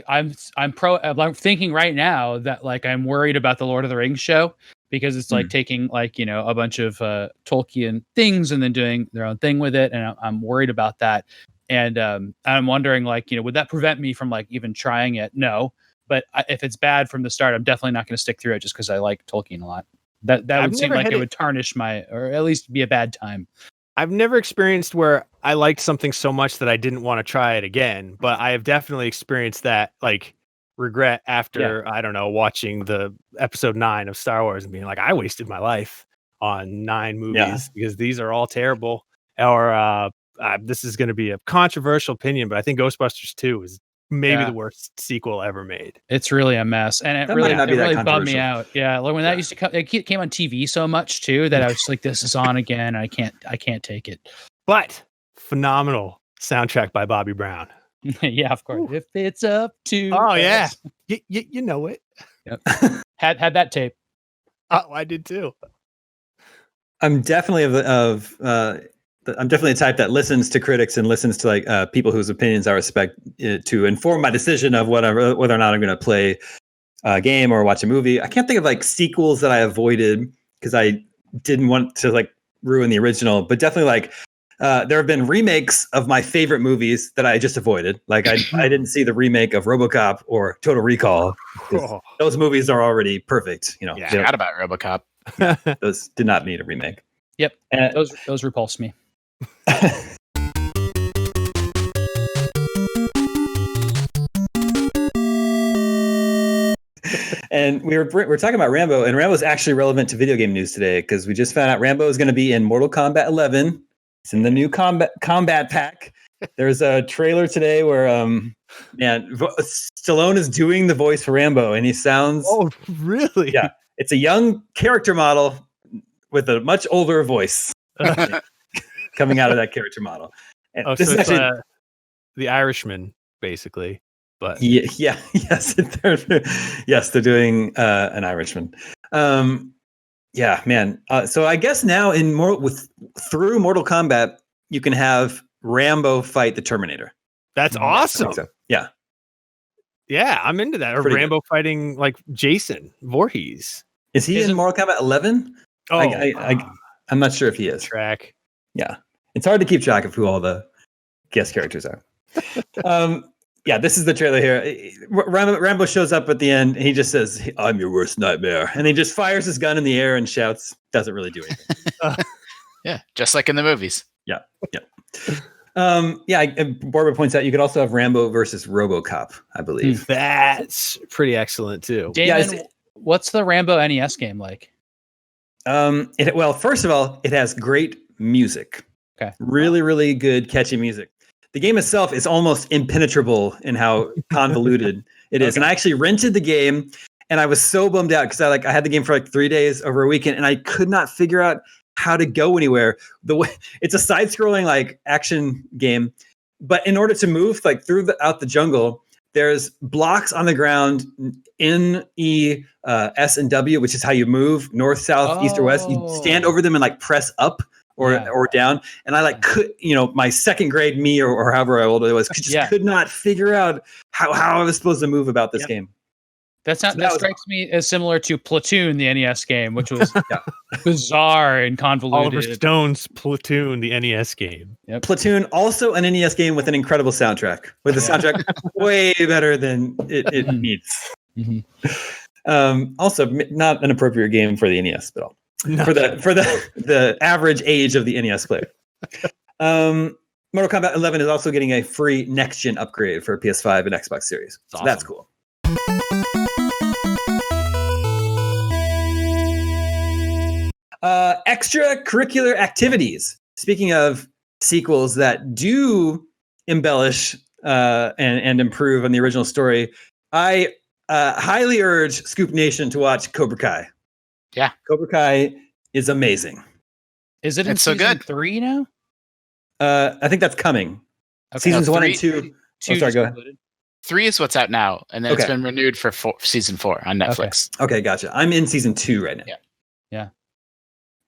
I'm thinking right now that like I'm worried about the Lord of the Rings show. Because it's like taking like, you know, a bunch of Tolkien things and then doing their own thing with it. And I'm worried about that. And I'm wondering, like, you know, would that prevent me from like even trying it? No. But if it's bad from the start, I'm definitely not going to stick through it just because I like Tolkien a lot. That would seem like it would tarnish or at least be a bad time. I've never experienced where I liked something so much that I didn't want to try it again. But I have definitely experienced that, like, regret after I don't know, watching the episode 9 of Star Wars and being like, I wasted my life on 9 movies because these are all terrible. Or this is going to be a controversial opinion, but I think Ghostbusters 2 is maybe the worst sequel ever made. It's really a mess, and it really bummed me out. Yeah, like when that used to come, it came on TV so much too that I was like, this is on again. I can't take it. But phenomenal soundtrack by Bobby Brown. Yeah, of course. Ooh. If it's up to us. Yeah, you know it. Yep. Had that tape. Oh, I did too. I'm definitely I'm definitely the type that listens to critics and listens to like people whose opinions I respect to inform my decision of whether or not I'm going to play a game or watch a movie. I can't think of like sequels that I avoided because I didn't want to like ruin the original, but definitely like there have been remakes of my favorite movies that I just avoided. Like I didn't see the remake of RoboCop or Total Recall. Those movies are already perfect. You know, I forgot about RoboCop. Those did not need a remake. Yep, those repulse me. And we're talking about Rambo, and Rambo is actually relevant to video game news today because we just found out Rambo is going to be in Mortal Kombat 11. It's in the new combat pack. There's a trailer today where Stallone is doing the voice for Rambo, and he sounds. Oh, really? Yeah, it's a young character model with a much older voice coming out of that character model. And this is actually the Irishman, basically. But yes, they're doing an Irishman. Yeah, man. So I guess now through Mortal Kombat, you can have Rambo fight the Terminator. That's awesome. So. Yeah, I'm into that. Or pretty Rambo fighting like Jason Voorhees. Is he in Mortal Kombat 11? Oh, I'm not sure if he is. Track. Yeah, it's hard to keep track of who all the guest characters are. Yeah, this is the trailer here. Rambo shows up at the end. And he just says, "I'm your worst nightmare," and he just fires his gun in the air and shouts. Doesn't really do anything. Yeah, just like in the movies. Yeah. Barbara points out you could also have Rambo versus RoboCop, I believe. That's pretty excellent too. Damon, what's the Rambo NES game like? Well, first of all, it has great music. Okay. Really, really good, catchy music. The game itself is almost impenetrable in how convoluted it is. And I actually rented the game, and I was so bummed out because I had the game for like 3 days over a weekend, and I could not figure out how to go anywhere. It's a side-scrolling like action game, but in order to move like throughout the jungle, there's blocks on the ground, N, E, S, and W, which is how you move north, south, east, or west. You stand over them and like press up. Or down, and I could, my second grade me or however old I was, could not figure out how I was supposed to move about this game. That strikes me as similar to Platoon, the NES game, which was bizarre and convoluted. Oliver Stone's Platoon, the NES game. Yep. Platoon, also an NES game with an incredible soundtrack, with a soundtrack way better than it needs. Mm-hmm. Also, not an appropriate game for the NES at all. No. For the average age of the NES player. Mortal Kombat 11 is also getting a free next gen upgrade for PS5 and Xbox Series. So that's cool. Extracurricular activities. Speaking of sequels that do embellish and improve on the original story, I highly urge Scoop Nation to watch Cobra Kai. Yeah, Cobra Kai is amazing. Is it in season 3 now? I think that's coming. Okay. Seasons 1 and 2. Sorry, go ahead. 3 is what's out now, and then it's been renewed for season 4 on Netflix. Okay, gotcha. I'm in season 2 right now. Yeah.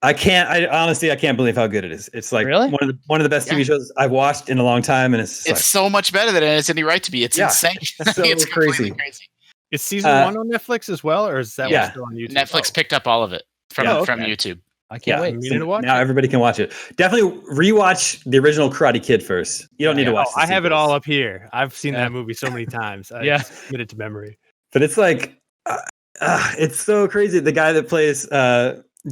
I honestly can't believe how good it is. It's like really? one of the best TV shows I've watched in a long time, and it's so much better than it has any right to be. It's insane. It's crazy. Is season 1 on Netflix as well, or is that one still on YouTube? Netflix picked up all of it from YouTube. I can't wait. You need to watch now everybody can watch it. Definitely rewatch the original Karate Kid first. You don't need to watch I have it all up here. I've seen that movie so many times. I committed to memory. But it's like, it's so crazy. The guy that plays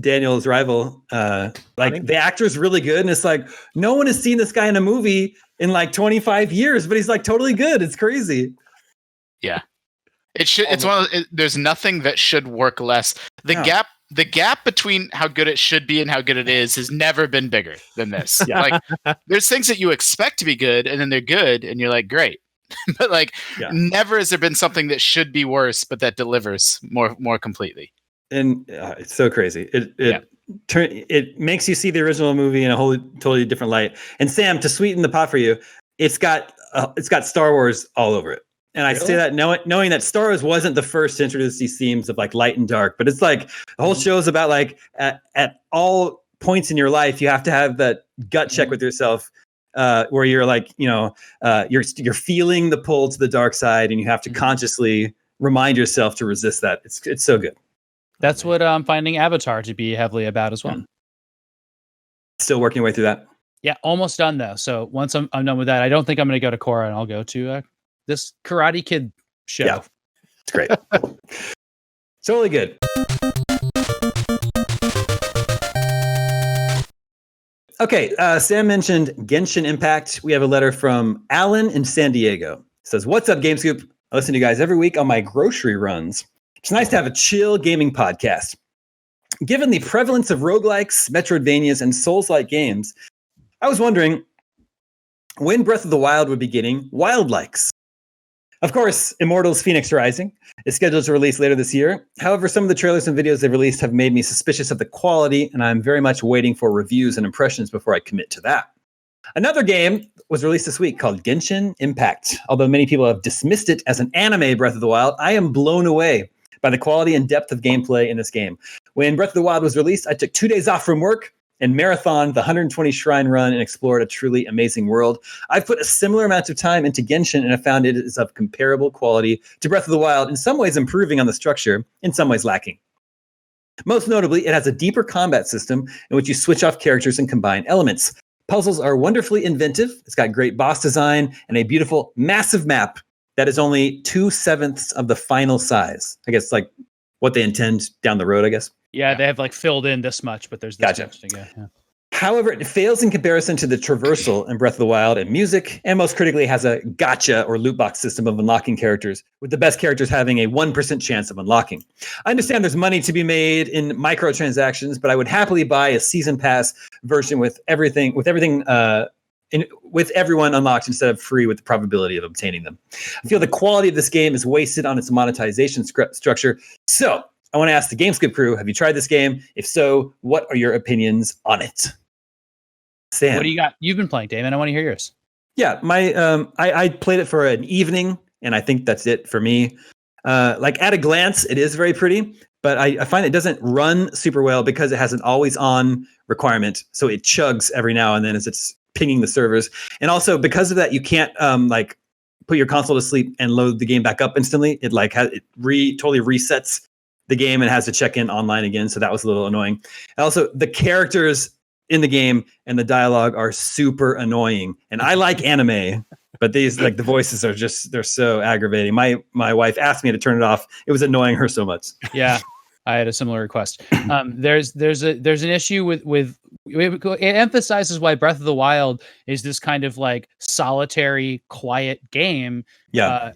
Daniel's rival, the actor's really good. And it's like, no one has seen this guy in a movie in like 25 years, but he's like totally good. It's crazy. Yeah. It should. It's one of. There's nothing that should work less. The gap between how good it should be and how good it is has never been bigger than this. Like, there's things that you expect to be good, and then they're good, and you're like, great. But never has there been something that should be worse, but that delivers more completely. And it's so crazy. It makes you see the original movie in a totally different light. And Sam, to sweeten the pot for you, it's got Star Wars all over it. And I say that knowing that Star Wars wasn't the first to introduce these themes of like light and dark, but it's like the whole show is about like at all points in your life, you have to have that gut check with yourself where you're like, you're feeling the pull to the dark side and you have to consciously remind yourself to resist that. It's so good. That's what I'm finding Avatar to be heavily about as well. Still working way through that. Yeah, almost done though. So once I'm done with that, I don't think I'm going to go to Korra, and I'll go to this Karate Kid show. Yeah, it's great. Totally good. Okay, Sam mentioned Genshin Impact. We have a letter from Alan in San Diego. It says, "What's up, GameScoop? I listen to you guys every week on my grocery runs. It's nice to have a chill gaming podcast. Given the prevalence of roguelikes, Metroidvanias, and Souls-like games, I was wondering when Breath of the Wild would be getting wild-likes. Of course, Immortals Phoenix Rising is scheduled to release later this year. However, some of the trailers and videos they've released have made me suspicious of the quality, and I'm very much waiting for reviews and impressions before I commit to that. Another game was released this week called Genshin Impact. Although many people have dismissed it as an anime Breath of the Wild, I am blown away by the quality and depth of gameplay in this game. When Breath of the Wild was released, I took 2 days off from work and marathoned the 120 shrine run and explored a truly amazing world. I've put a similar amount of time into Genshin and have found it is of comparable quality to Breath of the Wild, in some ways improving on the structure, in some ways lacking. Most notably, it has a deeper combat system in which you switch off characters and combine elements. Puzzles are wonderfully inventive. It's got great boss design and a beautiful, massive map that is only 2/7 of the final size. I guess like what they intend down the road, I guess. Yeah, they have like filled in this much, but there's this much to go. Yeah. However, it fails in comparison to the traversal in Breath of the Wild and music, and most critically has a gacha or loot box system of unlocking characters, with the best characters having a 1% chance of unlocking. I understand there's money to be made in microtransactions, but I would happily buy a season pass version with everything with everyone unlocked instead of free with the probability of obtaining them. I feel the quality of this game is wasted on its monetization structure. So I want to ask the GameScoop crew, have you tried this game? If so, what are your opinions on it? Sam. What do you got? You've been playing, Damon. I want to hear yours. Yeah, I played it for an evening, and I think that's it for me. Like at a glance, it is very pretty, but I find it doesn't run super well because it has an always-on requirement. So it chugs every now and then as it's pinging the servers. And also because of that, you can't like put your console to sleep and load the game back up instantly. It like totally resets the game and has to check in online again. So that was a little annoying. And also the characters in the game and the dialogue are super annoying. And I like anime, but these like the voices are just, they're so aggravating. My wife asked me to turn it off. It was annoying her so much. Yeah. I had a similar request. There's an issue with it emphasizes why Breath of the Wild is this kind of like solitary, quiet game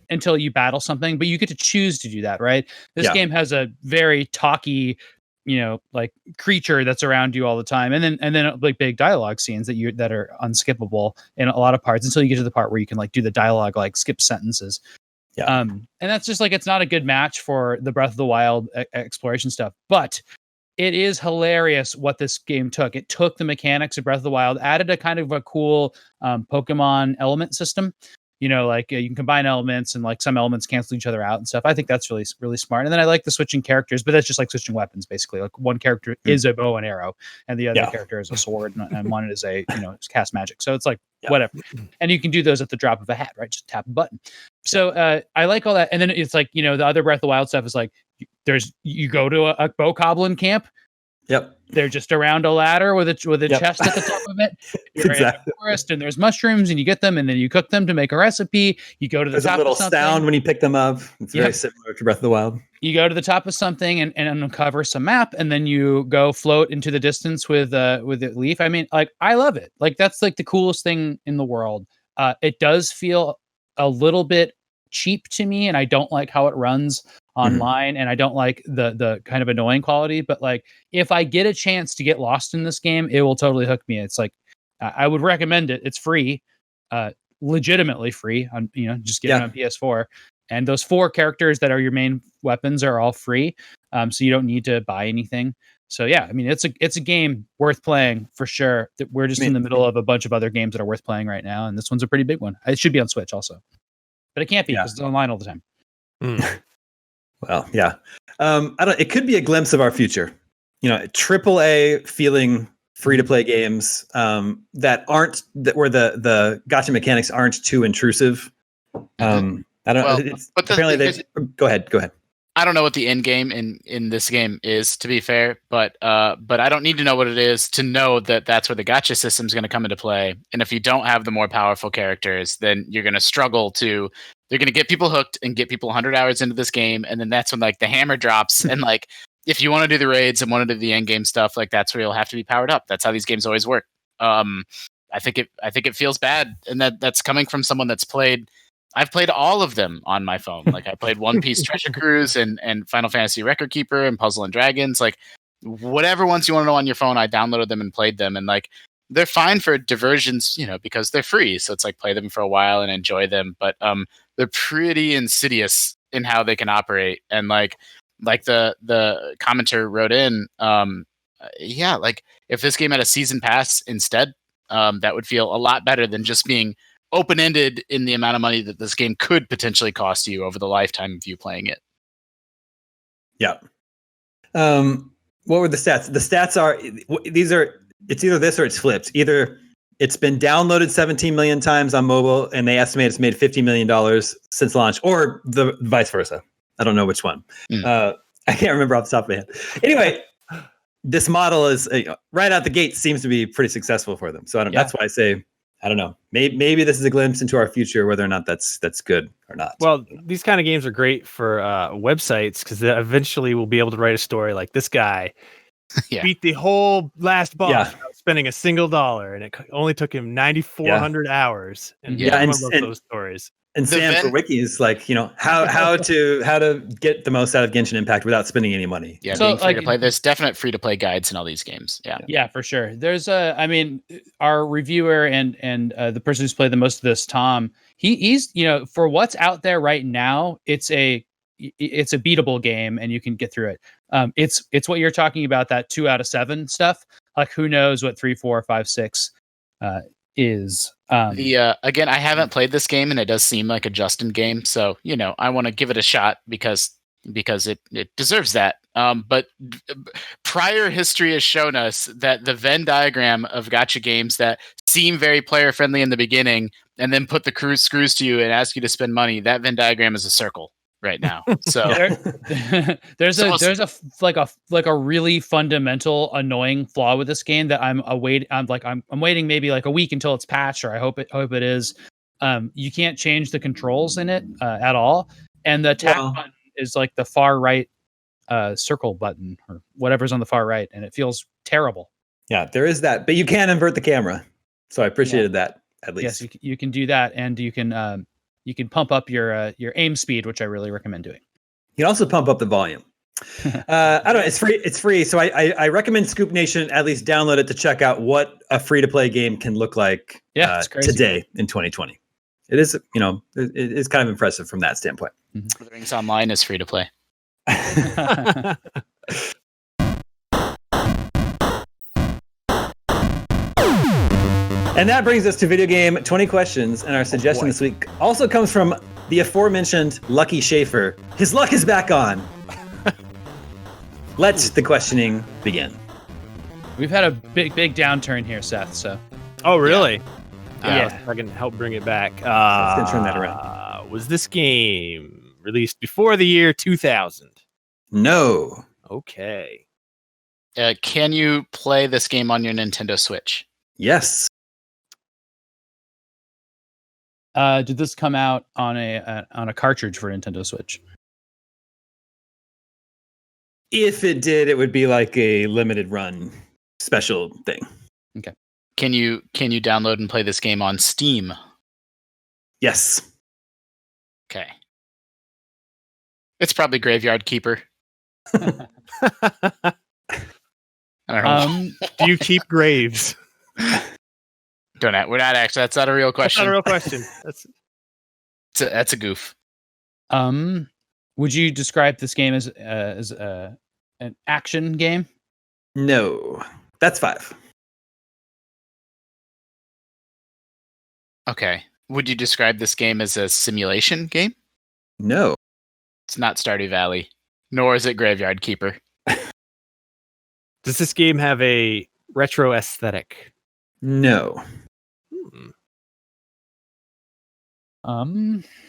until you battle something, but you get to choose to do that, right? This game has a very talky, like creature that's around you all the time, and then like big dialogue scenes that are unskippable in a lot of parts until you get to the part where you can like do the dialogue, like skip sentences. Yeah. And that's just like, it's not a good match for the Breath of the Wild exploration stuff, but it is hilarious what this game took. It took the mechanics of Breath of the Wild, added a kind of a cool Pokemon element system. Like you can combine elements and like some elements cancel each other out and stuff. I think that's really, really smart. And then I like the switching characters, but that's just like switching weapons, basically. Like one character is a bow and arrow and the other character is a sword and one is a, cast magic. So it's like whatever. And you can do those at the drop of a hat, right? Just tap a button. So I like all that. And then it's like, the other Breath of the Wild stuff is like, you go to a bokoblin camp. Yep. They're just around a ladder with a chest at the top of it. You're in a forest and there's mushrooms and you get them and then you cook them to make a recipe. You go to the top of something. There's a little sound when you pick them up. It's very similar to Breath of the Wild. You go to the top of something and uncover some map and then you go float into the distance with a leaf. I mean, like, I love it. Like, that's like the coolest thing in the world. It does feel a little bit cheap to me and I don't like how it runs online and I don't like the kind of annoying quality, but like if I get a chance to get lost in this game, it will totally hook me. It's like I would recommend it. It's free, legitimately free on just get it on PS4, and those 4 characters that are your main weapons are all free, so you don't need to buy anything. So yeah, I mean it's a game worth playing for sure. We're just in the middle of a bunch of other games that are worth playing right now, and this one's a pretty big one. It should be on Switch also. but it can't be because it's online all the time. Well, yeah. I don't. It could be a glimpse of our future. AAA feeling free to play games that where the gacha mechanics aren't too intrusive. I don't. Well, apparently they. Go ahead. I don't know what the end game in this game is, to be fair, but I don't need to know what it is to know that that's where the gacha system is going to come into play. And if you don't have the more powerful characters, then you're going to struggle to. They're going to get people hooked and get people 100 hours into this game, and then that's when like the hammer drops. And like, if you want to do the raids and want to do the end game stuff, like that's where you'll have to be powered up. That's how these games always work. I think it feels bad, and that's coming from someone that's played. I've played all of them on my phone. Like I played One Piece Treasure Cruise and Final Fantasy Record Keeper and Puzzle and Dragons. Like whatever ones you want to know on your phone, I downloaded them and played them. And like they're fine for diversions, because they're free. So it's like play them for a while and enjoy them. But they're pretty insidious in how they can operate. And like the commenter wrote in, like if this game had a season pass instead, that would feel a lot better than just being open-ended in the amount of money that this game could potentially cost you over the lifetime of you playing it. Yeah. What were the stats? The stats are it's either this or it's flipped. Either it's been downloaded 17 million times on mobile and they estimate it's made $50 million since launch, or the vice versa. I don't know which one. I can't remember off the top of my head. Anyway, this model is right out the gate seems to be pretty successful for them. So that's why I say, I don't know. Maybe this is a glimpse into our future, whether or not that's good or not. Well, these kind of games are great for websites because eventually we'll be able to write a story like this guy beat the whole last boss without spending a single dollar, and it only took him 9,400 hours. And I love those stories. And Sam for Wiki is like, how to get the most out of Genshin Impact without spending any money. Yeah, so, being free to play. There's definite free to play guides in all these games. Yeah, for sure. There's our reviewer and the person who's played the most of this, Tom. He's for what's out there right now, it's a beatable game and you can get through it. It's what you're talking about, that 2 out of 7 stuff. Like who knows what 3, 4, 5, 6 is. Again, I haven't played this game and it does seem like a Justin game, so I want to give it a shot because it deserves that. But prior history has shown us that the Venn diagram of gacha games that seem very player friendly in the beginning and then put the screws to you and ask you to spend money, that Venn diagram is a circle right now. So there's a really fundamental annoying flaw with this game that I'm waiting maybe like a week until it's patched, or I hope it is. You can't change the controls in it at all, and the attack button is like the far right circle button or whatever's on the far right, and it feels terrible. Yeah, there is that, but you can invert the camera, so I appreciated that at least. Yes, you can do that, and you can pump up your aim speed, which I really recommend doing. You can also pump up the volume. I don't know. It's free. So I recommend Scoop Nation at least download it to check out what a free to play game can look like today in 2020. It is, it is kind of impressive from that standpoint. Lord of the Rings Online is free to play. And that brings us to video game 20 questions. And our suggestion this week also comes from the aforementioned Lucky Schaefer. His luck is back on. Let the questioning begin. We've had a big downturn here, Seth. So. Oh, really? Yeah. If I can help bring it back. Let's gonna turn that around. Was this game released before the year 2000? No. Okay. Can you play this game on your Nintendo Switch? Yes. Did this come out on a cartridge for Nintendo Switch? If it did, it would be like a limited run special thing. Okay. Can you download and play this game on Steam? Yes. Okay. It's probably Graveyard Keeper. I don't know. Do you keep graves? We're not actually. That's not a real question. That's not a real question. That's a goof. Would you describe this game as an action game? No. That's 5. Okay. would you describe this game as a simulation game? No. It's not Stardew Valley, nor is it Graveyard Keeper. Does this game have a retro aesthetic? No.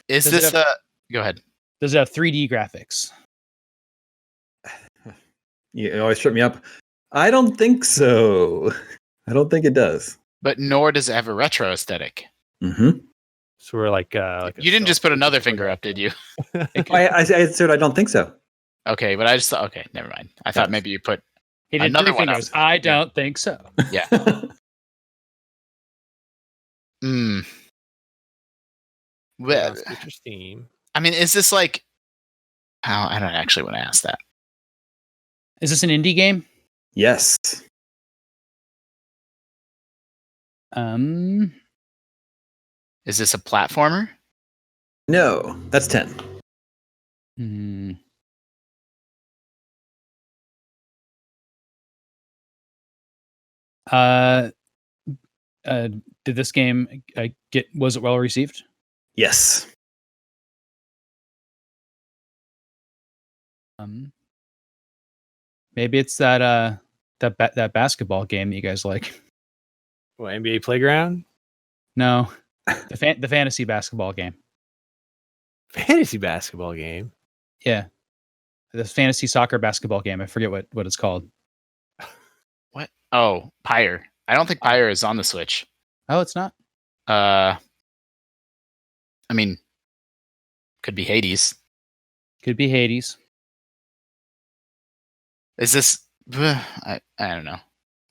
Is Does this it go ahead. Does it have 3D graphics? You always trip me up. I don't think so. I don't think it does. But nor does it have a retro aesthetic. Mm-hmm. So we're like You didn't just put another finger up, did you? I said I don't think so. Okay, but I just thought, okay, never mind. I thought maybe you put He did another 3 one up. fingers. I don't think so. Yeah. Well, Steam. I mean, is this like? How I don't actually want to ask that. Is this an indie game? Yes. Is this a platformer? No. That's 10. Did this game was it well received? Yes. Maybe it's that basketball game that you guys like. What, NBA Playground? No, the fantasy basketball game. Fantasy basketball game? Yeah, the fantasy soccer basketball game. I forget what it's called. What? Oh, Pyre. I don't think Pyre is on the Switch. Oh, it's not. I mean, could be Hades. Could be Hades. Is this? I don't know.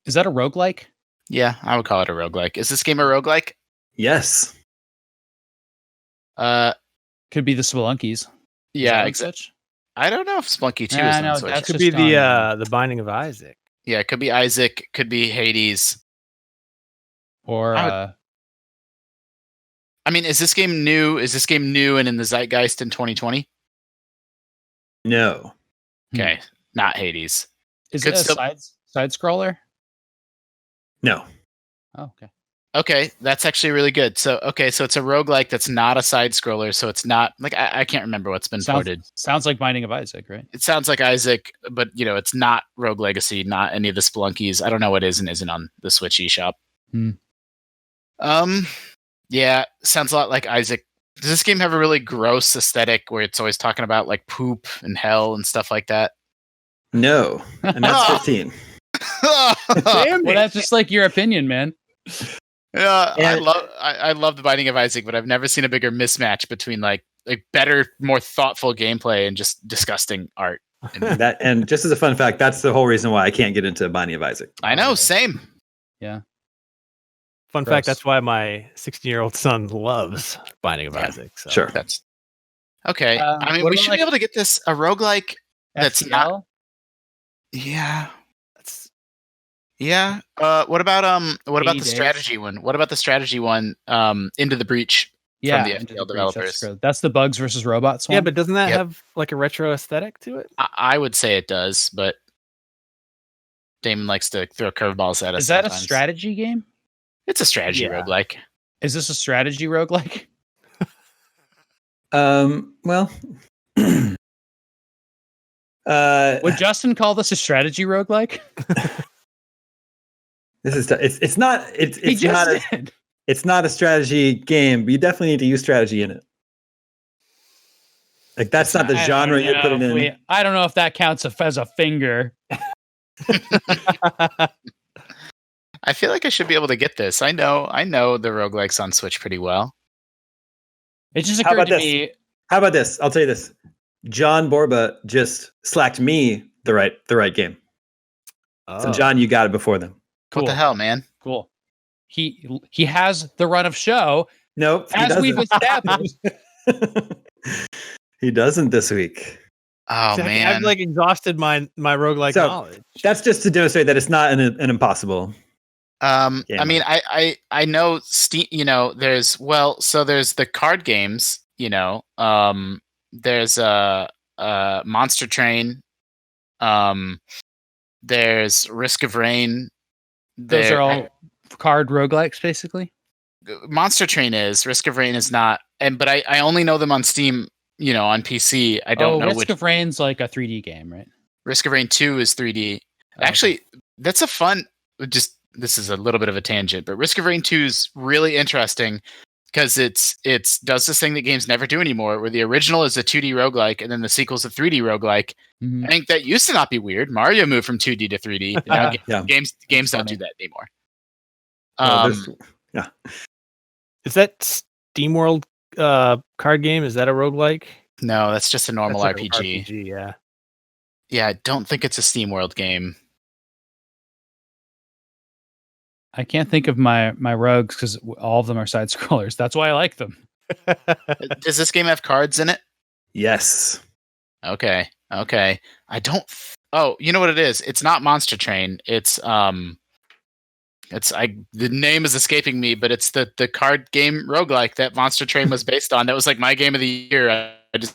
Is that a roguelike? Yeah, I would call it a roguelike. Is this game a roguelike? Yes. Could be the Spelunkies. Yeah, Switch. I don't know if Splunky 2 is on no, Switch. that's Could just be the Binding of Isaac. Yeah, it could be Isaac. Could be Hades. Or I mean, is this game new? Is this game new and in the zeitgeist in 2020? No. Okay, not Hades. is could it a still- side scroller? No. Oh, okay. Okay, that's actually really good. So it's a roguelike that's not a side scroller, so it's not like I can't remember what's been ported. Sounds like Binding of Isaac, right? It sounds like Isaac, but it's not Rogue Legacy, not any of the Spelunkies. I don't know what is and isn't on the Switch eShop. Yeah, sounds a lot like Isaac. Does this game have a really gross aesthetic where it's always talking about like poop and hell and stuff like that? No. And that's 15. Damn Well, it. that's just like your opinion, man. Yeah, And- I love the Binding of Isaac, but I've never seen a bigger mismatch between like better, more thoughtful gameplay and just disgusting art. And just as a fun fact, that's the whole reason why I can't get into Binding of Isaac. I know, same. Yeah. Fun Gross. fact, that's why my 16-year-old son loves Binding of Yeah, Isaac. So. Sure. That's okay. I mean, what we about, should be able to get this a roguelike. That's not. FTL? Yeah. Yeah. What about the 80 days. strategy one? What about the strategy one? Into the Breach. Yeah, the Into FTL the Breach, developers. That's the Bugs versus Robots one. Yeah, but doesn't that Yep. have like a retro aesthetic to it? I would say it does, but Damon likes to throw curveballs at us. is that sometimes. a strategy game? It's a strategy Yeah. roguelike. Is this a strategy roguelike? Well. Would Justin call this a strategy roguelike? This is it's not it's He it's not just a, did. it's not a strategy game, but you definitely need to use strategy in it. Like that's not the genre you put it in. I don't know if that counts as a finger. I feel like I should be able to get this. I know the roguelikes on Switch pretty well. It just How occurred about to this? me. How about this? I'll tell you this. John Borba just slacked me the right game. So Oh. John, you got it before them. Cool. What the hell, man? Cool. He has the run of show, Nope. he as we've doesn't. established. He doesn't this week. Oh See, man. I've like exhausted my roguelike So- knowledge. That's just to demonstrate that it's not an impossible. I game. mean, I know Steam. There's there's the card games. There's Monster Train. There's Risk of Rain. Those are all card roguelikes, basically. Monster Train is. Risk of Rain is not. But I only know them on Steam, on PC. I don't know Risk of Rain's like a 3D game, right? Risk of Rain 2 is 3D. Actually, that's a fun. This is a little bit of a tangent, but Risk of Rain 2 is really interesting because it's does this thing that games never do anymore, where the original is a 2D roguelike and then the sequel's a 3D roguelike. I think that used to not be weird. Mario moved from 2D to 3D. Now games don't do that anymore. Yeah. Is that SteamWorld card game? Is that a roguelike? No, that's just a normal RPG. Yeah. Yeah, I don't think it's a SteamWorld game. I can't think of my rogues because all of them are side scrollers. That's why I like them. Does this game have cards in it? Yes. Okay. I don't. Oh, you know what it is? It's not Monster Train. It's the name is escaping me, but it's the card game roguelike that Monster Train was based on. That was like my game of the year. Is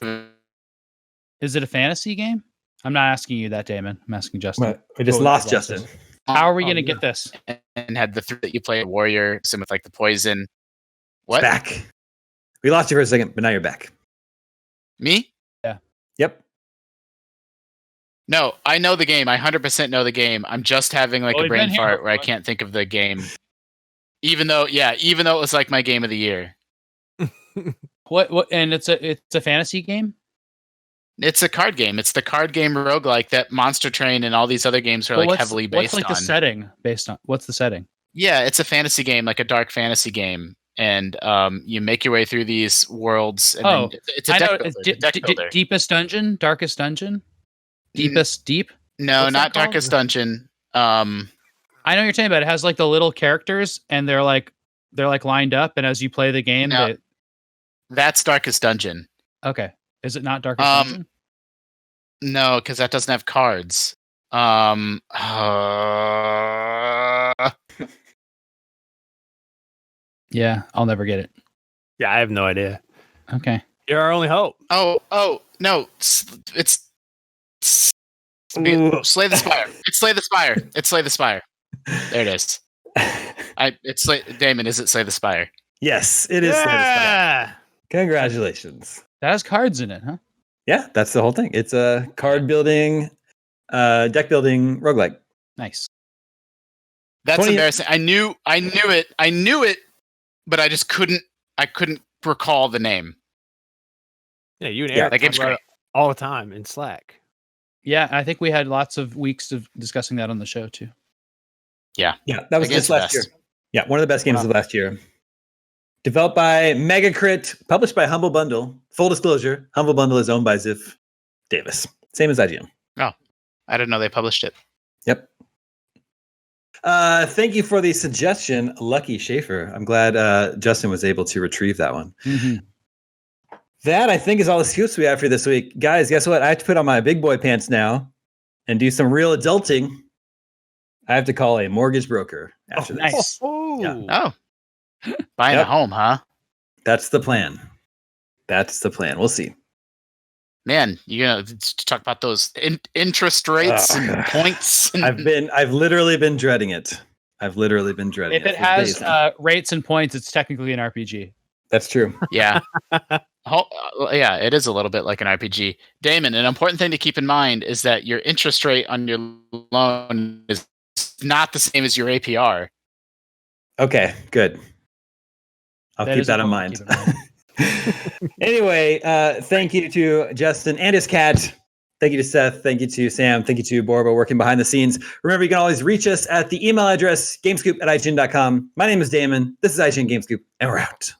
it a fantasy game? I'm not asking you that, Damon. I'm asking Justin. We just lost Justin. How are we going to get this? And had the three that you play a warrior, some with like the poison. What? Back. We lost you for a second, but now you're back. Me? Yeah. Yep. No, I know the game. I 100% know the game. I'm just having like a brain fart where I can't think of the game. Even though it was like my game of the year. What? And it's a fantasy game? It's a card game. It's the card game roguelike that Monster Train and all these other games are heavily based on. What's like the setting based on? What's the setting? Yeah, it's a fantasy game, like a dark fantasy game. And you make your way through these worlds. And it's a deck builder. Deepest Dungeon? Darkest Dungeon? Deepest Deep? No, What's not Darkest Dungeon. I know what you're talking about. It has like the little characters and they're like lined up, and as you play the game, that's Darkest Dungeon. Okay. Is it not Darkest Dungeon? No, because that doesn't have cards. Yeah, I'll never get it. Yeah, I have no idea. Okay. You're our only hope. Oh, no. It's Slay the Spire. It's Slay the Spire. It's Slay the Spire. There it is. Damon, is it Slay the Spire? Yes, it is Slay the Spire. Congratulations. That has cards in it, huh? Yeah, that's the whole thing. It's a card building, deck building roguelike. Nice. That's embarrassing. I knew it, but I just couldn't recall the name. Yeah, you and Eric that game's great all the time in Slack. Yeah, I think we had lots of weeks of discussing that on the show too. Yeah, that was just last year. Yeah, one of the best games of last year. Developed by Megacrit, published by Humble Bundle. Full disclosure, Humble Bundle is owned by Ziff Davis. Same as IGN. Oh, I didn't know they published it. Yep. Thank you for the suggestion, Lucky Schaefer. I'm glad Justin was able to retrieve that one. Mm-hmm. That, I think, is all the scoops we have for this week. Guys, guess what? I have to put on my big boy pants now and do some real adulting. I have to call a mortgage broker after this. Nice. Oh. Buying a home, huh? That's the plan. We'll see. Man, you're gonna talk about those interest rates and points. I've literally been dreading it. If it has rates and points, it's technically an RPG. That's true. Yeah. Yeah, it is a little bit like an RPG. Damon, an important thing to keep in mind is that your interest rate on your loan is not the same as your APR. Okay, good. I'll keep that in mind. Anyway, thank you to Justin and his cat. Thank you to Seth. Thank you to Sam. Thank you to Borba working behind the scenes. Remember, you can always reach us at the email address, gamescoop@ign.com. My name is Damon. This is IGN Gamescoop, and we're out.